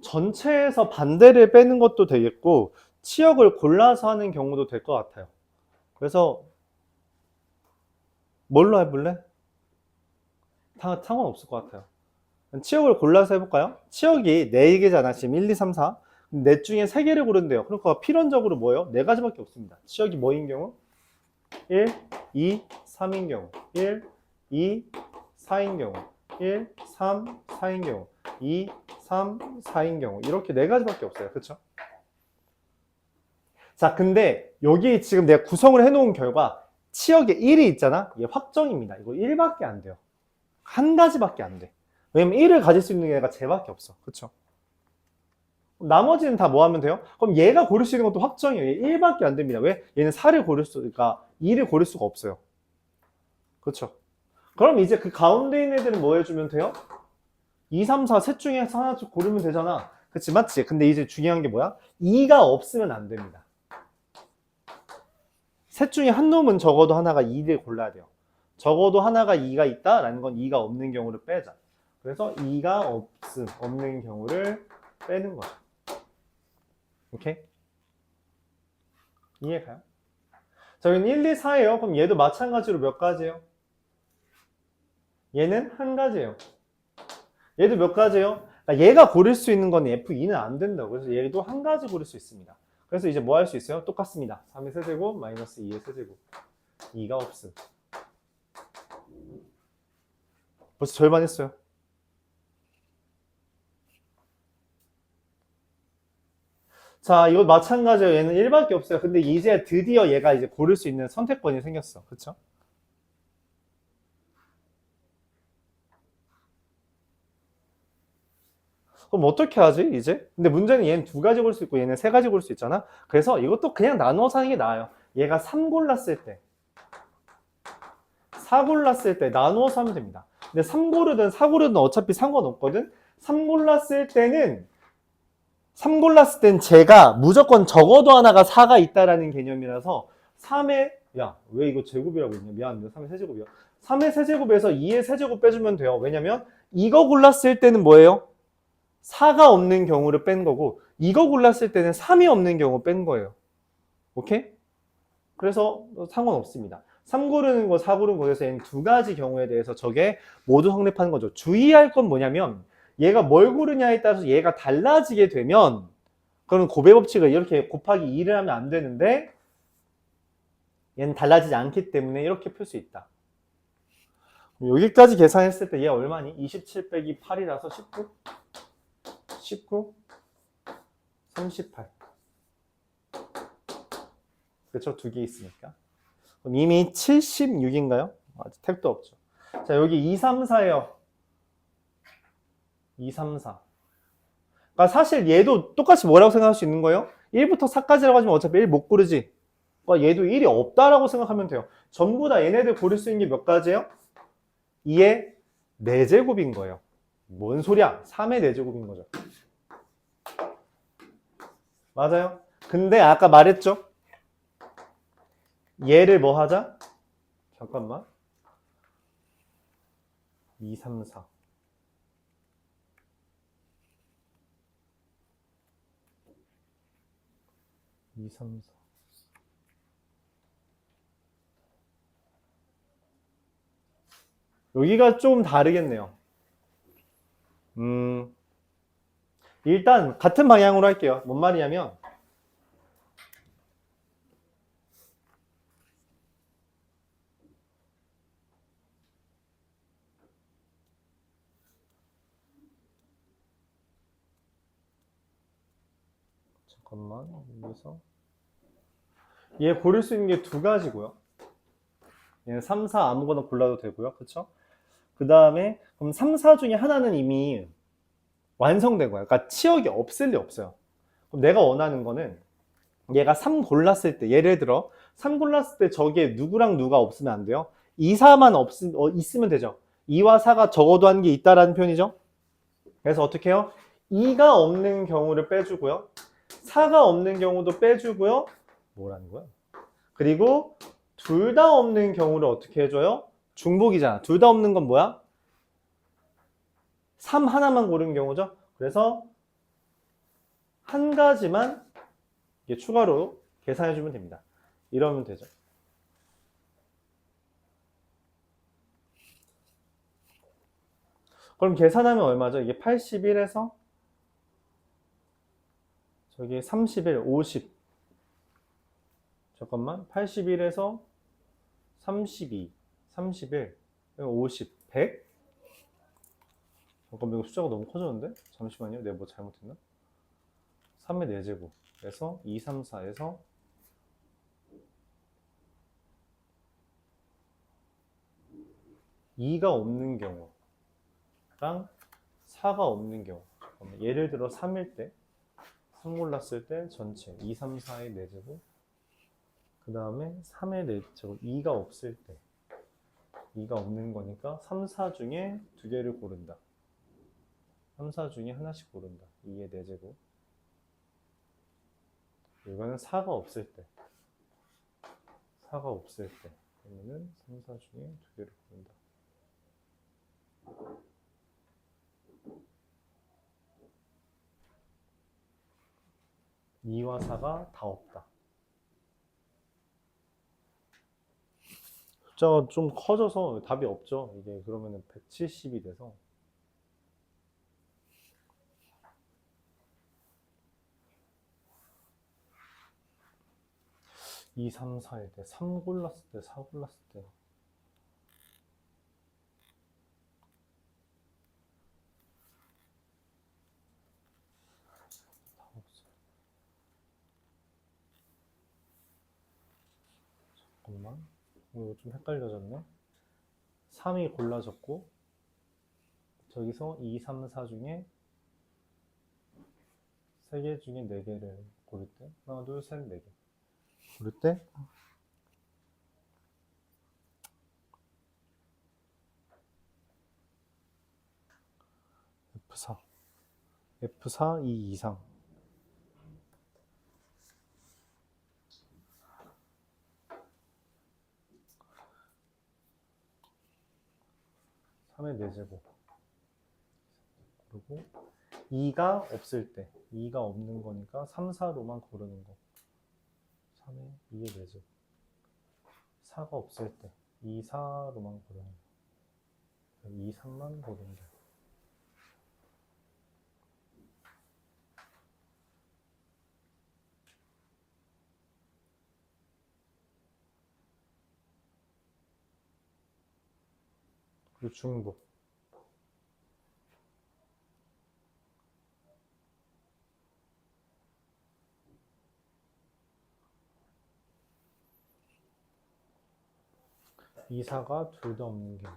Speaker 1: 전체에서 반대를 빼는 것도 되겠고 치역을 골라서 하는 경우도 될 것 같아요. 그래서 뭘로 해볼래? 상관없을 것 같아요. 치역을 골라서 해볼까요? 치역이 4개잖아. 지금 1, 2, 3, 4. 넷 중에 3개를 고른대요. 그러니까 필연적으로 뭐예요? 4가지밖에 없습니다. 치역이 뭐인 경우? 1, 2, 3인 경우. 1, 2, 4인 경우. 1, 3, 4인 경우. 2, 3, 4인 경우. 이렇게 4가지밖에 없어요. 그쵸? 자, 근데 여기 지금 내가 구성을 해놓은 결과 치역에 1이 있잖아? 이게 확정입니다. 이거 1밖에 안 돼요. 한 가지밖에 안 돼. 왜냐면 1을 가질 수 있는 애가 쟤밖에 없어. 그쵸? 나머지는 다 뭐 하면 돼요? 그럼 얘가 고를 수 있는 것도 확정이에요. 얘 1밖에 안 됩니다. 왜? 얘는 4를 고를 수, 그러니까 2를 고를 수가 없어요. 그쵸? 그럼 이제 그 가운데 있는 애들은 뭐 해주면 돼요? 2, 3, 4 셋 중에서 하나 고르면 되잖아. 그치? 맞지? 근데 이제 중요한 게 뭐야? 2가 없으면 안 됩니다. 셋 중에 한 놈은 적어도 하나가 2를 골라야 돼요. 적어도 하나가 2가 있다라는 건 2가 없는 경우를 빼자. 그래서 2가 없는 경우를 빼는 거죠. 오케이? 이해가요? 자, 여기는 1, 2, 4예요. 그럼 얘도 마찬가지로 몇 가지예요? 얘는 한 가지예요. 얘도 몇 가지예요? 그러니까 얘가 고를 수 있는 건 F2는 안 된다고. 그래서 얘도 한 가지 고를 수 있습니다. 그래서 이제 뭐 할 수 있어요? 똑같습니다. 3의 세제곱 마이너스 2의 세제곱. 2가 없음. 벌써 절반 했어요. 자, 이거 마찬가지예요. 얘는 1밖에 없어요. 근데 이제 드디어 얘가 이제 고를 수 있는 선택권이 생겼어. 그쵸? 그럼 어떻게 하지, 이제? 근데 문제는 얘는 2가지 고를 수 있고 얘는 3가지 고를 수 있잖아? 그래서 이것도 그냥 나눠서 하는 게 나아요. 얘가 3 골랐을 때, 4 골랐을 때 나누어서 하면 됩니다. 근데 3 고르든 4 고르든 어차피 상관없거든? 3 골랐을 때는 제가 무조건 적어도 하나가 4가 있다라는 개념이라서 3의, 야, 왜 이거 제곱이라고 했냐? 미안합니다. 3의 세제곱이요. 3의 세제곱에서 2의 세제곱 빼주면 돼요. 왜냐면 이거 골랐을 때는 뭐예요? 4가 없는 경우를 뺀 거고 이거 골랐을 때는 3이 없는 경우 뺀 거예요. 오케이? 그래서 상관없습니다. 3 고르는 거, 4 고르는 거에서 얘는 2가지 경우에 대해서 저게 모두 성립하는 거죠. 주의할 건 뭐냐면 얘가 뭘 고르냐에 따라서 얘가 달라지게 되면 그러면 고배 법칙을 이렇게 곱하기 2를 하면 안 되는데 얘는 달라지지 않기 때문에 이렇게 풀 수 있다. 여기까지 계산했을 때 얘 얼마니? 27 빼기 8이라서 19? 19? 38. 그렇죠? 2개 있으니까. 그럼 이미 76인가요? 아직 택도 없죠. 자, 여기 2, 3, 4예요. 2, 3, 4. 그러니까 사실 얘도 똑같이 뭐라고 생각할 수 있는 거예요? 1부터 4까지라고 하지만 어차피 1 못 고르지. 그러니까 얘도 1이 없다라고 생각하면 돼요. 전부 다 얘네들 고를 수 있는 게 몇 가지예요? 2의 4제곱인 거예요. 뭔 소리야? 3의 4제곱인 거죠. 맞아요? 근데 아까 말했죠? 얘를 뭐 하자? 잠깐만. 2, 3, 4. 2, 3, 4. 여기가 좀 다르겠네요. 일단 같은 방향으로 할게요. 뭔 말이냐면 잠깐만 여기서 얘 고를 수 있는 게 2가지고요. 얘는 3, 4 아무거나 골라도 되고요. 그쵸? 그 다음에 그럼 3, 4 중에 하나는 이미 완성된 거야. 그러니까 치역이 없을 리 없어요. 그럼 내가 원하는 거는 얘가 3 골랐을 때, 예를 들어 3 골랐을 때 저기에 누구랑 누가 없으면 안 돼요. 2, 4만 있으면 되죠. 2와 4가 적어도 한 게 있다라는 표현이죠. 그래서 어떻게 해요? 2가 없는 경우를 빼주고요. 4가 없는 경우도 빼주고요. 뭐라는 거야? 그리고 둘 다 없는 경우를 어떻게 해줘요? 중복이잖아. 둘 다 없는 건 뭐야? 3 하나만 고른 경우죠. 그래서 한 가지만 이게 추가로 계산해주면 됩니다. 이러면 되죠. 그럼 계산하면 얼마죠? 이게 81에서 저기 31, 50. 잠깐만. 81에서 32, 31, 50, 100? 잠깐만, 이거 숫자가 너무 커졌는데? 잠시만요. 내가 뭐 잘못했나? 3의 4제곱에서 2, 3, 4에서 2가 없는 경우랑 4가 없는 경우. 잠깐만, 예를 들어 3일 때, 3 골랐을 때 전체 2, 3, 4의 4제곱, 그 다음에 3의 4제곱, 2가 없을 때 2가 없는 거니까 3, 4 중에 두 개를 고른다. 3, 4 중에 하나씩 고른다. 2의 4제곱. 이거는 4가 없을 때. 4가 없을 때. 그러면은 3, 4 중에 두 개를 고른다. (2와 4가) 다 없다. 숫자가 좀 커져서 답이 없죠. 이게 그러면은 170이 돼서 2, 3, 4일 때, 3 골랐을 때, 4 골랐을 때. 다 없어요. 잠깐만. 이거 좀 헷갈려졌네. 3이 골라졌고, 저기서 2, 3, 4 중에 3개 중에 4개를 고를 때, 하나, 둘, 셋, 4개. 고를 때, F4. F4, 2 이상. 3의 4제곱. 그리고 2가 없을 때, 2가 없는 거니까 3, 4로만 고르는 거. 3의 2의 4제곱. 4가 없을 때, 2, 4로만 고르는 거. 2, 3만 고르는 거. 그리고 중복. 이사가 둘 다 없는 경우.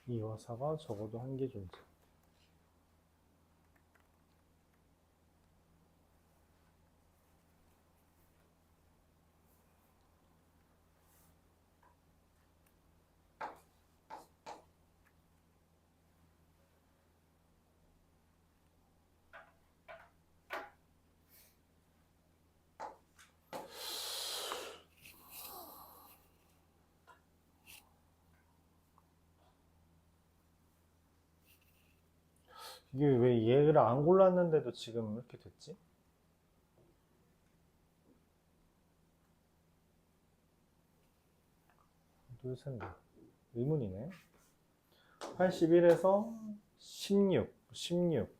Speaker 1: 이와 4가 적어도 한 개 존재. 이게 왜 얘를 안 골랐는데도 지금 이렇게 됐지? 둘, 셋, 넷. 의문이네. 81에서 16,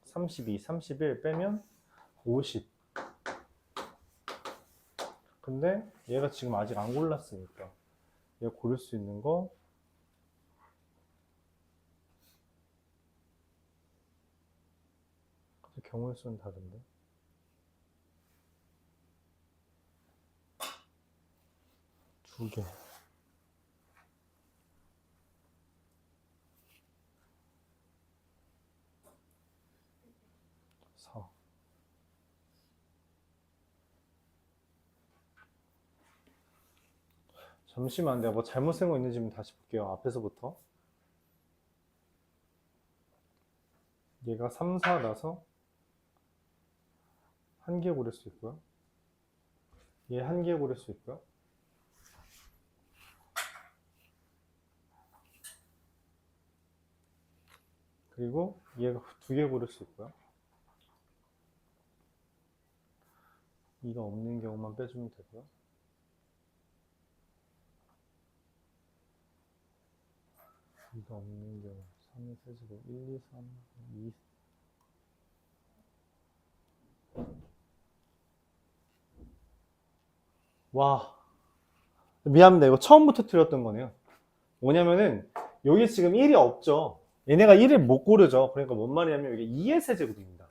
Speaker 1: 32, 31 빼면 50. 근데 얘가 지금 아직 안 골랐으니까 얘가 고를 수 있는 거 경우의 수는 다른데. 두 개. 4. 잠시만, 내가 뭐 잘못 쓴 거 있는지 좀 다시 볼게요. 앞에서부터. 얘가 3, 4라서 한 개 고를 수 있고요. 얘 한 개 고를 수 있고요. 그리고 얘가 두 개 고를 수 있고요. 이가 없는 경우만 빼주면 되고요. 이가 없는 경우 3의 세제곱 1, 2, 3, 2. 와, 미안합니다. 이거 처음부터 틀렸던 거네요. 뭐냐면은 여기 지금 1이 없죠. 얘네가 1을 못 고르죠. 그러니까 뭔 말이냐면 여기 2의 세제곱입니다.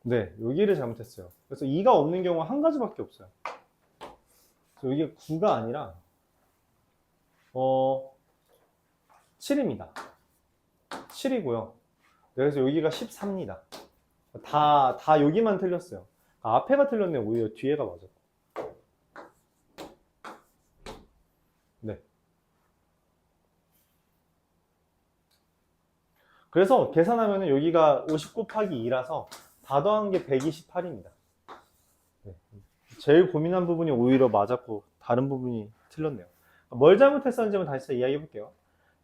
Speaker 1: 네, 여기를 잘못했어요. 그래서 2가 없는 경우가 한 가지밖에 없어요. 그래서 이게 9가 아니라 7입니다. 7이고요. 그래서 여기가 13입니다. 다 여기만 틀렸어요. 앞에가 틀렸네. 오히려 뒤에가 맞았고. 네. 그래서 계산하면 여기가 50 곱하기 2라서 다 더한 게 128입니다. 네. 제일 고민한 부분이 오히려 맞았고 다른 부분이 틀렸네요. 뭘 잘못했었는지 다시 이야기해 볼게요.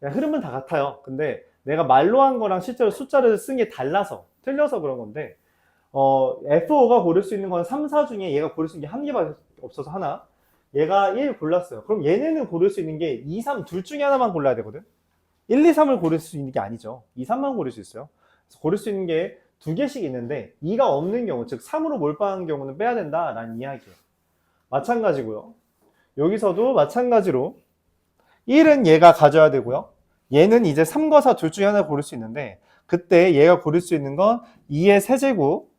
Speaker 1: 흐름은 다 같아요. 근데 내가 말로 한 거랑 실제로 숫자를 쓴 게 달라서 틀려서 그런 건데 F5가 고를 수 있는 건 3, 4 중에 얘가 고를 수 있는 게 한 개밖에 없어서 하나. 얘가 1 골랐어요. 그럼 얘네는 고를 수 있는 게 2, 3 둘 중에 하나만 골라야 되거든. 1, 2, 3을 고를 수 있는 게 아니죠. 2, 3만 고를 수 있어요. 그래서 고를 수 있는 게 두 개씩 있는데 2가 없는 경우, 즉 3으로 몰빵한 경우는 빼야 된다라는 이야기예요. 마찬가지고요. 여기서도 마찬가지로 1은 얘가 가져야 되고요. 얘는 이제 3과 4 둘 중에 하나 고를 수 있는데 그때 얘가 고를 수 있는 건 2의 세제곱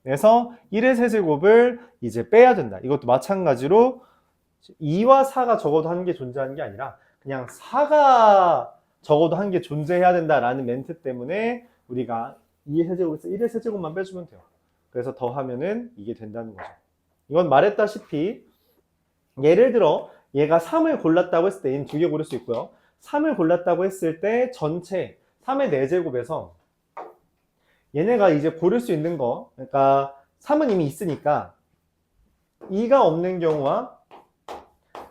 Speaker 1: 그래서 1의 세제곱을 이제 빼야 된다. 이것도 마찬가지로 2와 4가 적어도 한 개 존재하는 게 아니라 그냥 4가 적어도 한 개 존재해야 된다라는 멘트 때문에 우리가 2의 세제곱에서 1의 세제곱만 빼주면 돼요. 그래서 더하면은 이게 된다는 거죠. 이건 말했다시피 예를 들어 얘가 3을 골랐다고 했을 때 얘는 두 개 고를 수 있고요. 3을 골랐다고 했을 때 전체 3의 4제곱에서 얘네가 이제 고를 수 있는 거 그러니까 3은 이미 있으니까 2가 없는 경우와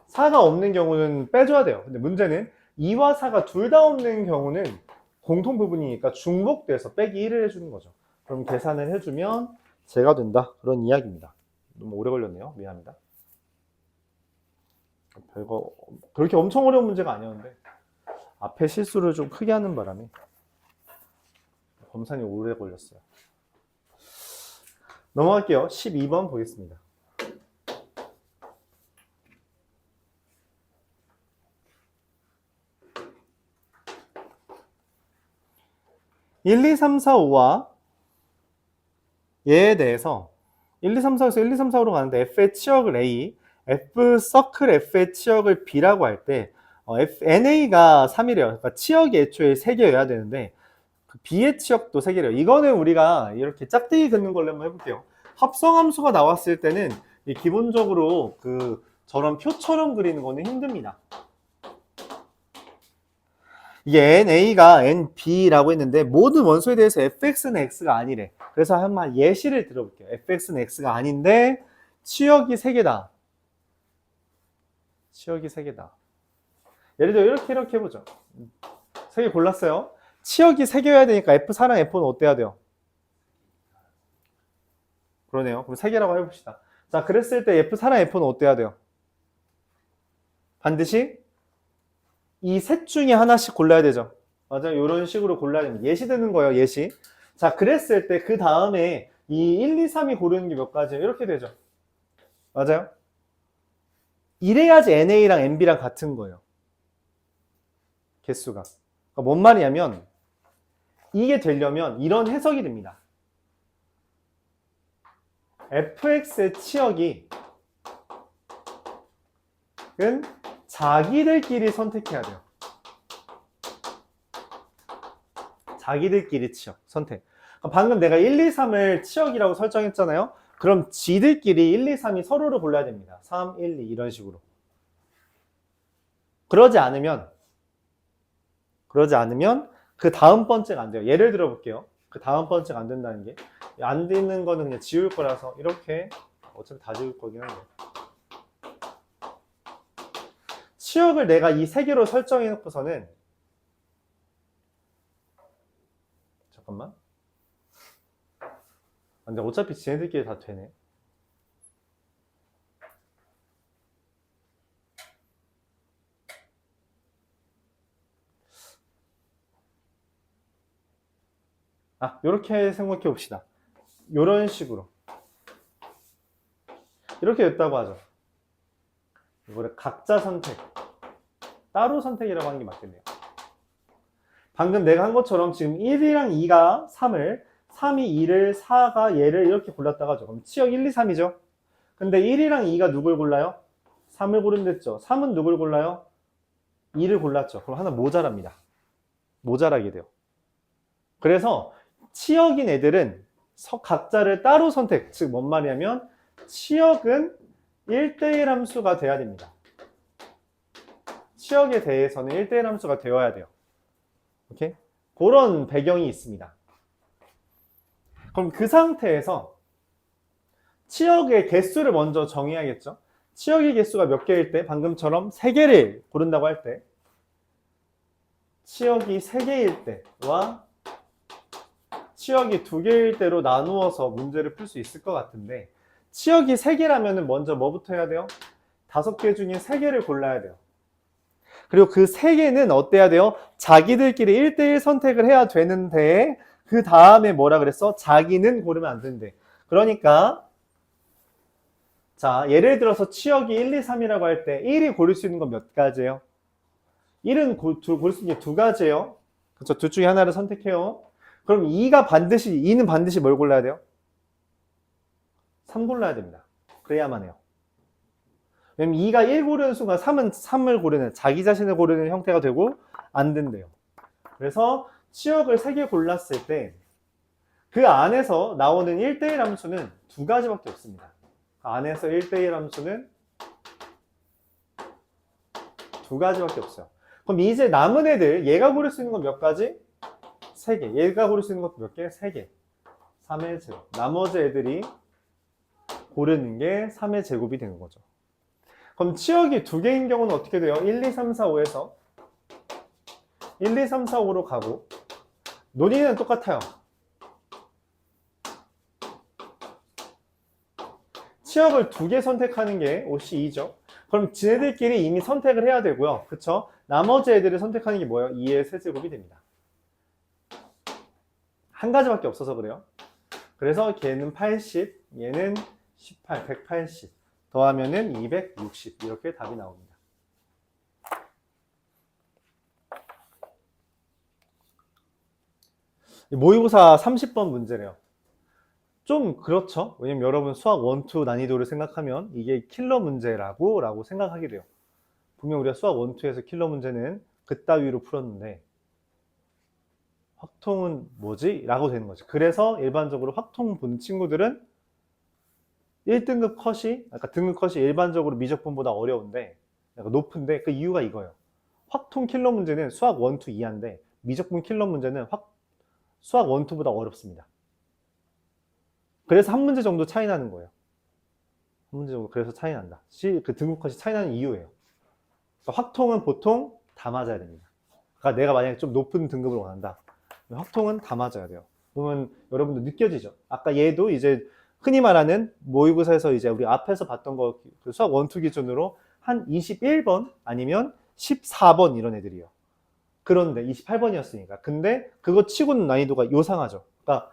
Speaker 1: 4가 없는 경우는 빼줘야 돼요. 근데 문제는 2와 4가 둘 다 없는 경우는 공통 부분이니까 중복돼서 빼기 1을 해주는 거죠. 그럼 계산을 해주면 제가 된다. 그런 이야기입니다. 너무 오래 걸렸네요. 미안합니다. 별거 그렇게 엄청 어려운 문제가 아니었는데 앞에 실수를 좀 크게 하는 바람에 검산이 오래 걸렸어요. 넘어갈게요. 12번 보겠습니다. 1, 2, 3, 4, 5와 얘에 대해서 1, 2, 3, 4에서 1, 2, 3, 4로 가는데 F의 치역을 A, F 서클 F의 치역을 B라고 할 때 NA가 3이래요. 그러니까 치역이 애초에 3개여야 되는데 B의 치역도 3개래요. 이거는 우리가 이렇게 짝대기 긋는 걸로 한번 해볼게요. 합성함수가 나왔을 때는 기본적으로 저런 표처럼 그리는 거는 힘듭니다. 이게 NA가 NB라고 했는데 모든 원소에 대해서 fx는 x가 아니래. 그래서 한번 예시를 들어볼게요. fx는 x가 아닌데 치역이 3개다. 치역이 3개다. 예를 들어 이렇게 해보죠. 3개 골랐어요. 치역이 3개여야 되니까 F4랑 F는 어때야 돼요? 그러네요. 그럼 3개라고 해봅시다. 자, 그랬을 때 F4랑 F는 어때야 돼요? 반드시 이 셋 중에 하나씩 골라야 되죠. 맞아요. 이런 식으로 골라야 됩니다. 예시 드는 거예요. 예시. 자, 그랬을 때 그 다음에 이 1, 2, 3이 고르는 게 몇 가지예요? 이렇게 되죠. 맞아요. 이래야지 NA랑 NB랑 같은 거예요. 개수가. 그러니까 뭔 말이냐면 이게 되려면 이런 해석이 됩니다. fx의 치역이 은 자기들끼리 선택해야 돼요. 자기들끼리 치역 선택. 방금 내가 1, 2, 3을 치역이라고 설정했잖아요. 그럼 지들끼리 1, 2, 3이 서로를 골라야 됩니다. 3, 1, 2 이런 식으로. 그러지 않으면 그 다음 번째가 안 돼요. 예를 들어 볼게요. 그 다음 번째가 안 된다는 게 안 되는 거는 그냥 지울 거라서 이렇게 어차피 다 지울 거긴 한데 치역을 내가 이 세 개로 설정해 놓고서는 잠깐만. 근데 어차피 지네들끼리 다 되네. 요렇게 생각해 봅시다. 요런 식으로. 이렇게 됐다고 하죠. 이거를 각자 선택, 따로 선택이라고 하는 게 맞겠네요. 방금 내가 한 것처럼 지금 1이랑 2가 3을, 3이 2를, 4가 얘를 이렇게 골랐다고 하죠. 그럼 치역 1, 2, 3이죠. 근데 1이랑 2가 누굴 골라요? 3을 고른댔죠. 3은 누굴 골라요? 2를 골랐죠. 그럼 하나 모자랍니다. 모자라게 돼요. 그래서 치역인 애들은 각자를 따로 선택, 즉 뭔 말이냐면 치역은 1대1 함수가 돼야 됩니다. 치역에 대해서는 1대1 함수가 되어야 돼요. 오케이? 그런 배경이 있습니다. 그럼 그 상태에서 치역의 개수를 먼저 정해야겠죠? 치역의 개수가 몇 개일 때, 방금처럼 3개를 고른다고 할 때, 치역이 3개일 때와 치역이 2개일 때로 나누어서 문제를 풀 수 있을 것 같은데, 치역이 3개라면 먼저 뭐부터 해야 돼요? 5개 중에 3개를 골라야 돼요. 그리고 그 3개는 어때야 돼요? 자기들끼리 1대1 선택을 해야 되는데, 그 다음에 뭐라 그랬어? 자기는 고르면 안 된대. 그러니까 자, 예를 들어서 치역이 1, 2, 3이라고 할 때 1이 고를 수 있는 건 몇 가지예요? 1은 고를 수 있는 게 2가지예요. 그렇죠? 둘 중에 하나를 선택해요. 그럼 2는 반드시 뭘 골라야 돼요? 3 골라야 됩니다. 그래야만 해요. 왜냐면 2가 1 고르는 순간 3은 3을 고르는, 자기 자신을 고르는 형태가 되고 안 된대요. 그래서 치역을 3개 골랐을 때 그 안에서 나오는 1대1 함수는 2가지밖에 없습니다. 그 안에서 1대1 함수는 2가지밖에 없어요. 그럼 이제 남은 애들, 얘가 고를 수 있는 건 몇 가지? 3개. 얘가 고를 수 있는 것도 몇 개? 3개. 3의 제곱. 나머지 애들이 고르는 게 3의 제곱이 되는 거죠. 그럼 치역이 2개인 경우는 어떻게 돼요? 1, 2, 3, 4, 5에서 1, 2, 3, 4, 5로 가고 논의는 똑같아요. 치역을 2개 선택하는 게 OC 2죠. 그럼 지네들끼리 이미 선택을 해야 되고요. 그쵸? 나머지 애들을 선택하는 게 뭐예요? 2의 세제곱이 됩니다. 한 가지밖에 없어서 그래요. 그래서 걔는 80, 얘는 18, 180 더하면은 260 이렇게 답이 나옵니다. 모의고사 30번 문제래요. 좀 그렇죠. 왜냐면 여러분 수학 1, 2 난이도를 생각하면 이게 킬러 문제라고 생각하게 돼요. 분명 우리가 수학 1, 2에서 킬러 문제는 그따위로 풀었는데 확통은 뭐지? 라고 되는 거죠. 그래서 일반적으로 확통 본 친구들은 1등급 컷이, 그러니까 등급 컷이 일반적으로 미적분보다 어려운데, 약간 높은데 그 이유가 이거예요. 확통 킬러 문제는 수학 1, 2 이하인데 미적분 킬러 문제는 수학 1, 2보다 어렵습니다. 그래서 한 문제 정도 차이 나는 거예요. 한 문제 정도 그래서 차이 난다. 그 등급 컷이 차이 나는 이유예요. 그러니까 확통은 보통 다 맞아야 됩니다. 그러니까 내가 만약에 좀 높은 등급을 원한다. 확통은 다 맞아야 돼요. 그러면 여러분도 느껴지죠? 아까 얘도 이제 흔히 말하는 모의고사에서 이제 우리 앞에서 봤던 거, 그 수학 1, 2 기준으로 한 21번 아니면 14번 이런 애들이에요. 그런데 28번이었으니까. 근데 그거 치고는 난이도가 요상하죠. 그러니까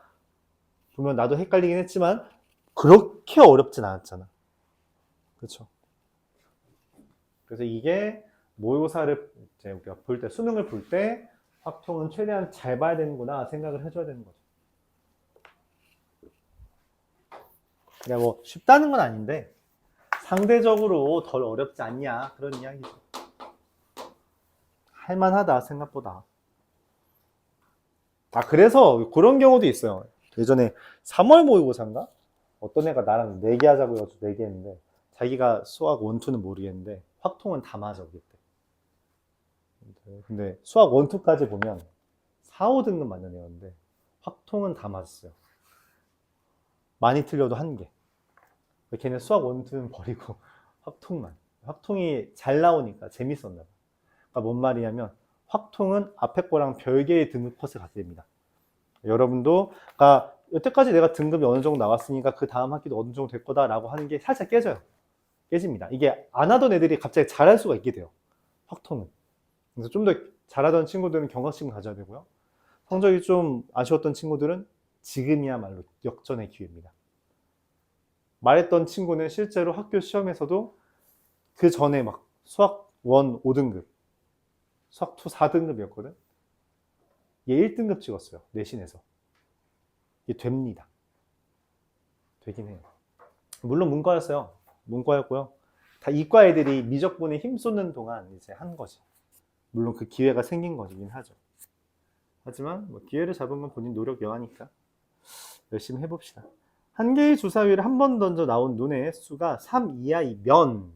Speaker 1: 보면 나도 헷갈리긴 했지만 그렇게 어렵진 않았잖아. 그렇죠? 그래서 이게 모의고사를 이제 우리가 볼 때, 수능을 볼 때 확통은 최대한 잘 봐야 되는구나 생각을 해줘야 되는 거죠. 그냥 뭐 쉽다는 건 아닌데 상대적으로 덜 어렵지 않냐 그런 이야기죠. 할만하다 생각보다. 아 그래서 그런 경우도 있어요. 예전에 3월 모의고사인가? 어떤 애가 나랑 내기하자고 해가지고 내기했는데 자기가 수학 원투는 모르겠는데 확통은 다 맞아 그때. 근데 수학 원투까지 보면 4, 5등급 맞는 애였는데 확통은 다 맞았어요. 많이 틀려도 한 개. 걔는 수학 원투는 버리고 확통만. 확통이 잘 나오니까 재밌었나 봐. 그러니까 뭔 말이냐면 확통은 앞에 거랑 별개의 등급 컷을 갖게 됩니다. 여러분도 그러니까 여태까지 내가 등급이 어느 정도 나왔으니까 그 다음 학기도 어느 정도 될 거다라고 하는 게 살짝 깨져요. 깨집니다. 이게 안 하던 애들이 갑자기 잘할 수가 있게 돼요. 확통은. 그래서 좀 더 잘하던 친구들은 경각심 가져야 되고요. 성적이 좀 아쉬웠던 친구들은 지금이야말로 역전의 기회입니다. 말했던 친구는 실제로 학교 시험에서도 그 전에 막 수학 1 5등급, 수학 2 4등급이었거든. 얘 1등급 찍었어요. 내신에서. 이게 됩니다. 되긴 해요. 물론 문과였어요. 문과였고요. 다 이과 애들이 미적분에 힘쏟는 동안 이제 한 거지. 물론 그 기회가 생긴 거긴 하죠. 하지만 뭐 기회를 잡은 건 본인 노력 여하니까 열심히 해봅시다. 한 개의 주사위를 한 번 던져 나온 눈의 수가 3 이하이면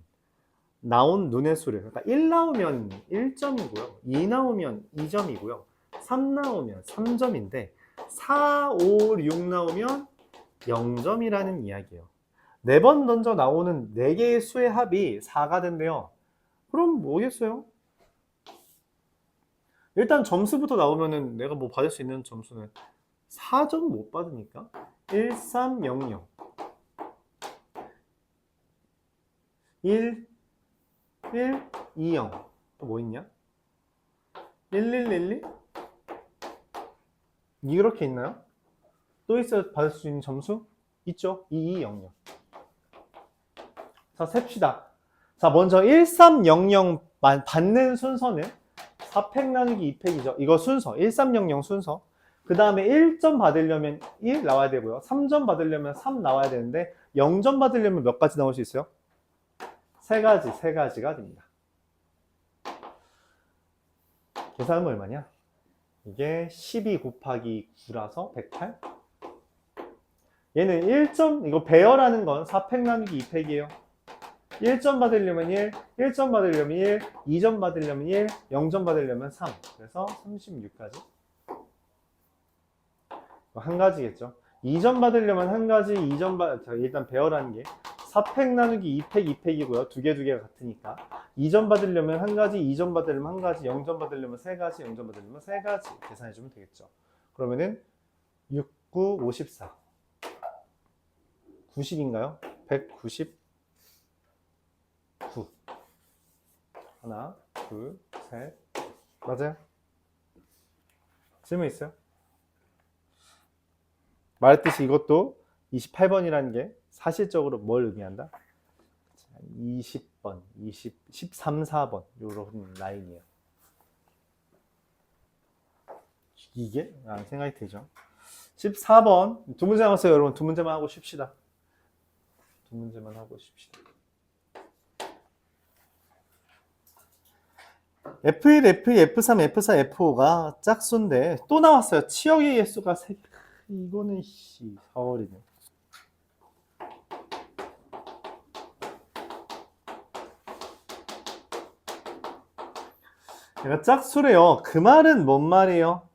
Speaker 1: 나온 눈의 수를, 그러니까 1 나오면 1점이고요 2 나오면 2점이고요 3 나오면 3점인데 4, 5, 6 나오면 0점이라는 이야기예요. 4번 던져 나오는 4개의 수의 합이 4가 된대요. 그럼 뭐겠어요? 일단 점수부터 나오면은 내가 뭐 받을 수 있는 점수는 4점 못 받으니까 1, 3, 0, 0 1, 1, 2, 0 또 뭐 있냐? 1, 1, 1, 1 이렇게 있나요? 또 있어야 받을 수 있는 점수? 있죠? 2, 2, 0, 0 자 셉시다. 자 먼저 1, 3, 0, 0 받는 순서는 4팩 나누기 2팩이죠. 이거 순서 1, 3, 0, 0 순서. 그 다음에 1점 받으려면 1 나와야 되고요. 3점 받으려면 3 나와야 되는데 0점 받으려면 몇 가지 나올 수 있어요? 3가지가 됩니다. 계산은 얼마냐? 이게 12 곱하기 9라서 108. 얘는 1점, 이거 배열하는 건 4팩 나누기 2팩이에요. 1점 받으려면 1, 1점 받으려면 1, 2점 받으려면 1, 0점 받으려면 3. 그래서 36까지. 한 가지겠죠. 2점 받으려면 한 가지, 2점 일단 배열하는 게 4팩 나누기 2팩, 2팩이고요. 두 개가 같으니까. 2점 받으려면 한 가지, 2점 받으려면 한 가지, 0점 받으려면 세 가지, 0점 받으려면 세 가지 계산해주면 되겠죠. 그러면은 6, 9, 54. 90인가요? 199. 하나, 둘, 셋. 맞아요? 질문 있어요? 말했듯이 이것도 28번이라는 게 사실적으로 뭘 의미한다? 20번, 13, 4번 이런 라인이에요. 이게? 라는 생각이 들죠. 14번 두 문제 남았어요. 여러분 두 문제만 하고 쉽시다. 두 문제만 하고 쉽시다. F1, F2, F3, F4, F5가 짝수인데 또 나왔어요. 치역의 개수가 3개. 이거는 4월이네. 얘가 짝수래요. 그 말은 뭔 말이에요?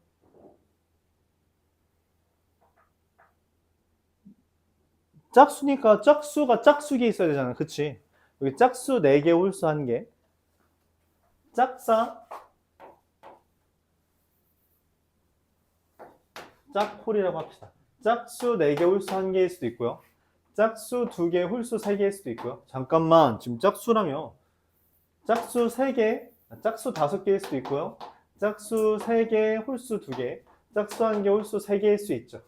Speaker 1: 짝수니까 짝수가 짝수기에 있어야 되잖아. 그치? 여기 짝수 4개 홀수 1개. 짝사 짝홀이라고 합시다. 짝수 4개 홀수 1개일 수도 있고요. 짝수 2개 홀수 3개일 수도 있고요. 잠깐만 지금 짝수라며 짝수 3개, 짝수 5개일 수도 있고요. 짝수 3개, 홀수 2개, 짝수 1개, 홀수 3개일 수 있죠.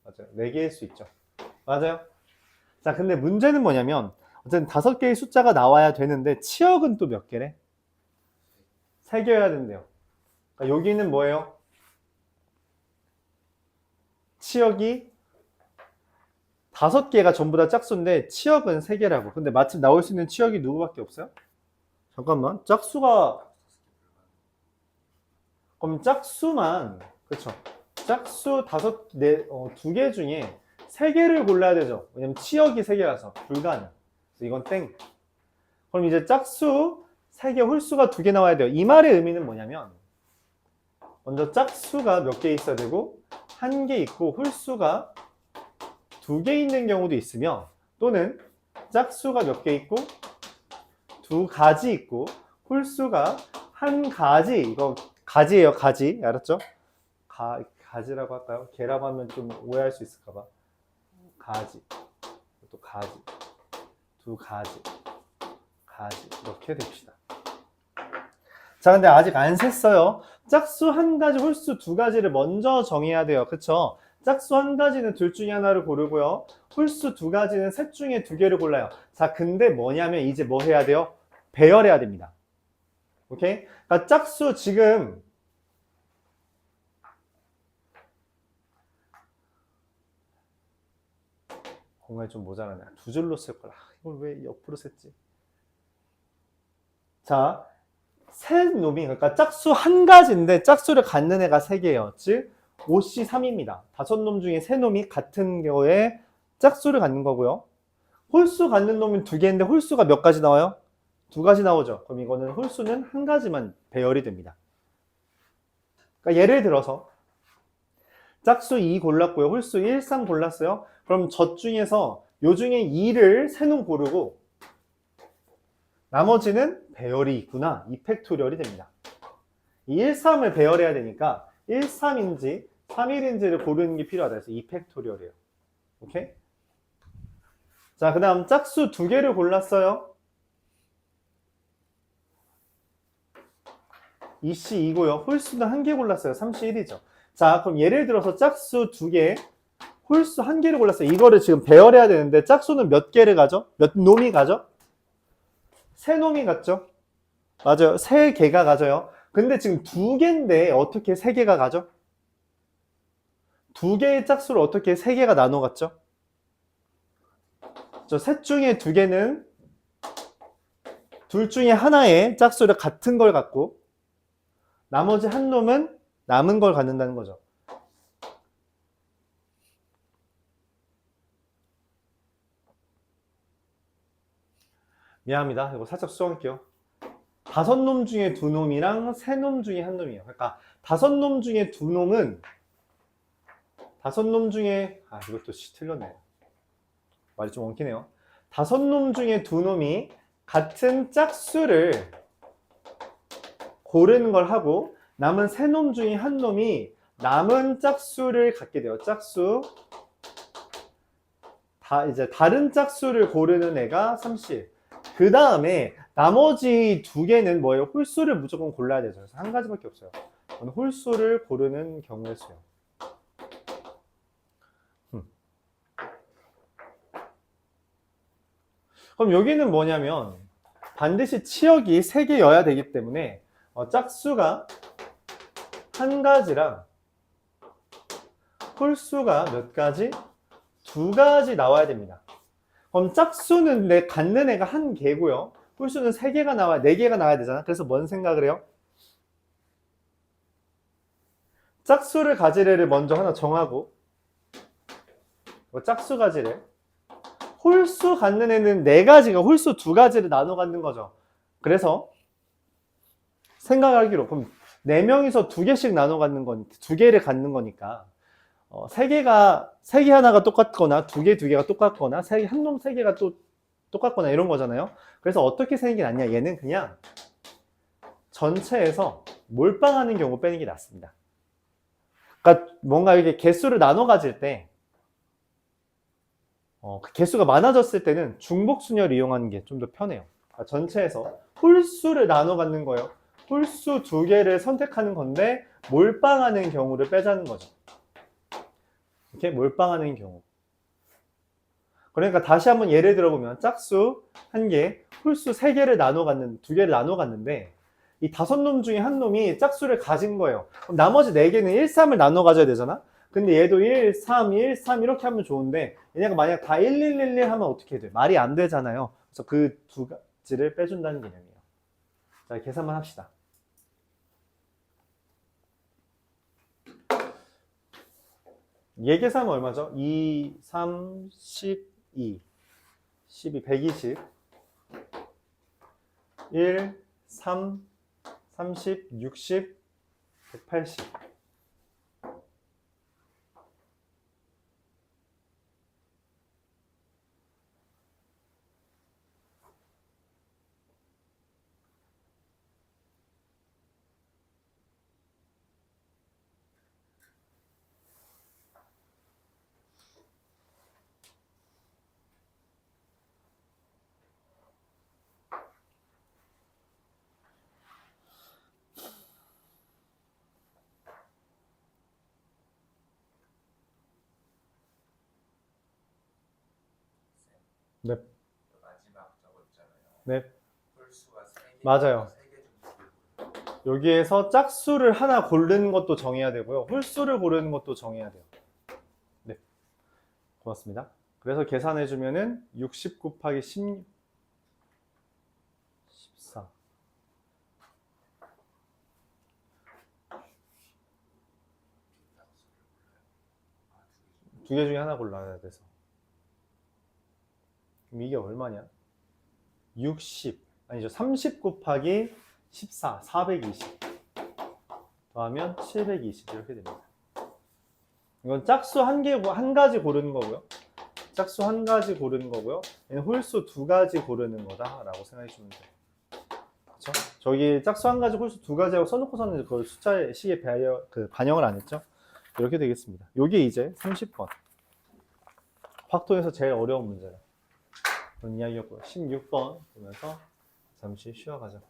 Speaker 1: 맞아요. 4개일 수 있죠. 맞아요. 자, 근데 문제는 뭐냐면 어쨌든 5개의 숫자가 나와야 되는데 치역은 또 몇 개래? 3개여야 된대요. 그러니까 여기는 뭐예요? 치역이 5개가 전부 다 짝수인데 치역은 3개라고. 근데 마침 나올 수 있는 치역이 누구밖에 없어요? 잠깐만. 짝수가 그럼 짝수만 그렇죠. 짝수 2개 중에 3개를 골라야 되죠. 왜냐면 치역이 3개라서 불가능. 그래서 이건 땡. 그럼 이제 짝수 3개, 홀수가 2개 나와야 돼요. 이 말의 의미는 뭐냐면 먼저 짝수가 몇 개 있어야 되고 1개 있고 홀수가 2개 있는 경우도 있으며 또는 짝수가 몇 개 있고 2가지 있고 홀수가 1가지 이거 가지예요. 가지 알았죠? 가지라고 할까요? 개라고 하면 좀 오해할 수 있을까봐 가지 또 가지 2가지 가지 이렇게 됩시다. 자, 근데 아직 안 셌어요. 짝수 1가지, 홀수 2가지를 먼저 정해야 돼요. 그쵸? 짝수 1가지는 둘 중에 하나를 고르고요. 홀수 2가지는 셋 중에 2개를 골라요. 자, 근데 뭐냐면 이제 뭐 해야 돼요? 배열해야 됩니다. 오케이? 그러니까 짝수 지금 공간이 좀 모자라네. 2줄로 쓸 거라. 이걸 왜 옆으로 셌지? 자, 세 놈이 그러니까 짝수 1가지인데 짝수를 갖는 애가 3개예요. 즉 5C3입니다. 5놈 중에 3놈이 같은 경우에 짝수를 갖는 거고요. 홀수 갖는 놈은 2개인데 홀수가 몇 가지 나와요? 2가지 나오죠. 그럼 이거는 홀수는 1가지만 배열이 됩니다. 그러니까 예를 들어서 짝수 2 골랐고요. 홀수 1, 3 골랐어요. 그럼 저 중에서 요 중에 2를 3놈 고르고 나머지는 배열이 있구나. 이 팩토리얼이 됩니다. 이 1, 3을 배열해야 되니까 1, 3인지 3, 1인지를 고르는 게 필요하다. 그래서 이 팩토리얼이에요. 오케이? 자, 그 다음 짝수 2개를 골랐어요. 2C 2고요. 홀수는 1개 골랐어요. 3C 1이죠. 자, 그럼 예를 들어서 짝수 2개, 홀수 1개를 골랐어요. 이거를 지금 배열해야 되는데 짝수는 몇 개를 가져? 몇 놈이 가져? 3놈이 갔죠? 맞아요. 3개가 가져요. 근데 지금 2개인데 어떻게 3개가 가죠? 2개의 짝수를 어떻게 3개가 나눠 갔죠? 셋 중에 2개는 둘 중에 하나의 짝수를 같은 걸 갖고 나머지 한 놈은 남은 걸 갖는다는 거죠. 미안합니다. 이거 살짝 수정할게요. 5놈 중에 2놈이랑 3놈 중에 1놈이에요. 그러니까 5놈 중에 2놈은 5놈 중에 이것도 틀렸네. 말이 좀 엉키네요. 5놈 중에 2놈이 같은 짝수를 고르는 걸 하고 남은 3놈 중에 1놈이 남은 짝수를 갖게 돼요. 짝수 이제 다른 짝수를 고르는 애가 3C. 그 다음에 나머지 2개는 뭐예요? 홀수를 무조건 골라야 되죠. 그래서 1가지밖에 없어요. 홀수를 고르는 경우의 수요. 그럼 여기는 뭐냐면 반드시 치역이 3개여야 되기 때문에 짝수가 1가지랑 홀수가 몇 가지? 2가지 나와야 됩니다. 그럼 짝수는 갖는 애가 1개고요. 홀수는 3개가 나와야 4개가 나와야 되잖아. 그래서 뭔 생각을 해요? 짝수를 가질 애를 먼저 하나 정하고 짝수 가질 애 홀수 갖는 애는 4가지가 홀수 2가지를 나눠 갖는 거죠. 그래서 생각하기로 그럼 4명이서 2개씩 나눠 갖는 건 2개를 갖는 거니까 3개 하나가 똑같거나 2개가 똑같거나 한 놈 3개가 또 똑같거나 이런 거잖아요. 그래서 어떻게 세는 게 낫냐? 얘는 그냥 전체에서 몰빵하는 경우 빼는 게 낫습니다. 그러니까 뭔가 이렇게 개수를 나눠 가질 때 개수가 많아졌을 때는 중복순열을 이용하는 게 좀 더 편해요. 전체에서 홀수를 나눠 갖는 거예요. 홀수 두 개를 선택하는 건데 몰빵하는 경우를 빼자는 거죠. 이렇게 몰빵하는 경우. 그러니까 다시 한번 예를 들어보면 짝수 한 개, 홀수 세 개를 나눠 갖는, 두 개를 나눠 갖는데 이 다섯 놈 중에 한 놈이 짝수를 가진 거예요. 그럼 나머지 네 개는 1, 3을 나눠 가져야 되잖아? 근데 얘도 1, 3, 1, 3 이렇게 하면 좋은데 얘네가 만약 다 1, 1, 1, 1 하면 어떻게 돼? 말이 안 되잖아요. 그래서 그 두 가지를 빼준다는 개념이에요. 자, 계산만 합시다. 얘 계산은 얼마죠? 2, 3, 12, 12, 120, 1, 3, 30, 60, 180. 네.
Speaker 2: 마지막 저거 있잖아요.
Speaker 1: 네.
Speaker 2: 홀수가 3개.
Speaker 1: 맞아요.
Speaker 2: 3개 중에
Speaker 1: 여기에서 짝수를 하나 고르는 것도 정해야 되고요. 홀수를 고르는 것도 정해야 돼요. 네. 고맙습니다. 그래서 계산해주면은 60 곱하기 16, 14. 두 개 중에 하나 골라야 돼서. 그럼 이게 얼마냐? 60, 아니죠. 30 곱하기 14, 420. 더하면 720 이렇게 됩니다. 이건 짝수 한 가지 고르는 거고요. 짝수 한 가지 고르는 거고요. 얘는 홀수 두 가지 고르는 거다라고 생각해 주면 돼요. 그렇죠? 저기 짝수 한 가지, 홀수 두 가지라고 써놓고서는 그걸 숫자의 식에 반영을 안 했죠. 이렇게 되겠습니다. 요게 이제 30번. 확통에서 제일 어려운 문제라. 그런 이야기였고요. 16번 보면서 잠시 쉬어가자.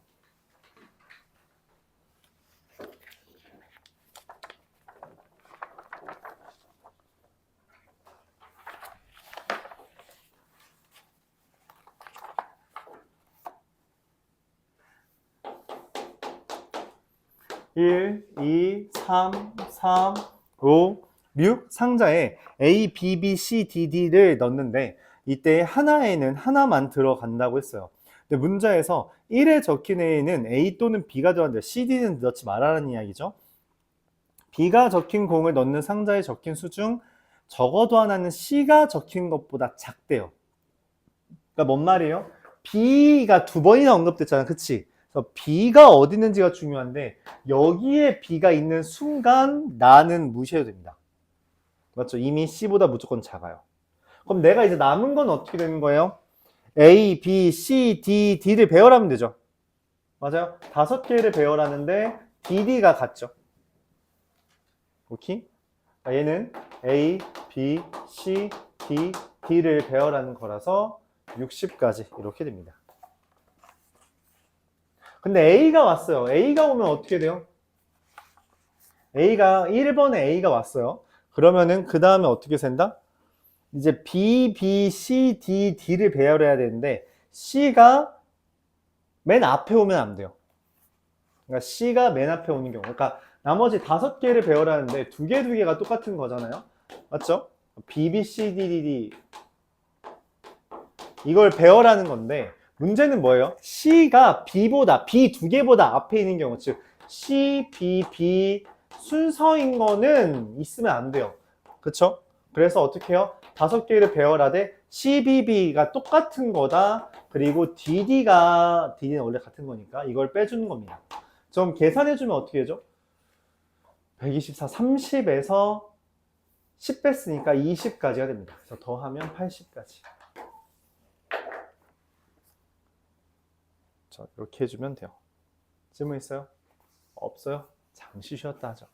Speaker 1: (1, 2, 3, 3, 5, 6) 상자에 A, B, B, C, D, D를 넣는데 이때 하나에는 하나만 들어간다고 했어요. 근데 문자에서 1에 적힌 A는 A 또는 B가 들어간다. C, D는 넣지 말라는 이야기죠. B가 적힌 공을 넣는 상자에 적힌 수 중 적어도 하나는 C가 적힌 것보다 작대요. 그러니까 뭔 말이에요? B가 두 번이나 언급됐잖아. 그치? 그래서 B가 어디 있는지가 중요한데 여기에 B가 있는 순간 나는 무시해도 됩니다. 맞죠? 이미 C보다 무조건 작아요. 그럼 내가 이제 남은 건 어떻게 되는 거예요? A, B, C, D, D를 배열하면 되죠. 맞아요? 5개를 배열하는데 DD가 같죠. 오케이? 얘는 A, B, C, D, D를 배열하는 거라서 60까지 이렇게 됩니다. 근데 A가 왔어요. A가 오면 어떻게 돼요? A가 1번에 A가 왔어요. 그러면은 그 다음에 어떻게 센다? 이제 B, B, C, D, D를 배열해야 되는데 C가 맨 앞에 오면 안 돼요. 그러니까 C가 맨 앞에 오는 경우. 그러니까 나머지 5개를 배열하는데 두 개가 똑같은 거잖아요. 맞죠? B, B, C, D, D, D 이걸 배열하는 건데 문제는 뭐예요? C가 B보다, B 두 개보다 앞에 있는 경우, 즉 C, B, B 순서인 거는 있으면 안 돼요. 그쵸? 그래서 어떻게 해요? 5개를 배열하되 C, B, B가 똑같은 거다. 그리고 DD는 원래 같은 거니까 이걸 빼주는 겁니다. 좀 계산해주면 어떻게 되죠? 124, 30에서 10 뺐으니까 20까지가 됩니다. 그래서 더하면 80까지. 자, 이렇게 해주면 돼요. 질문 있어요? 없어요? 잠시 쉬었다 하죠.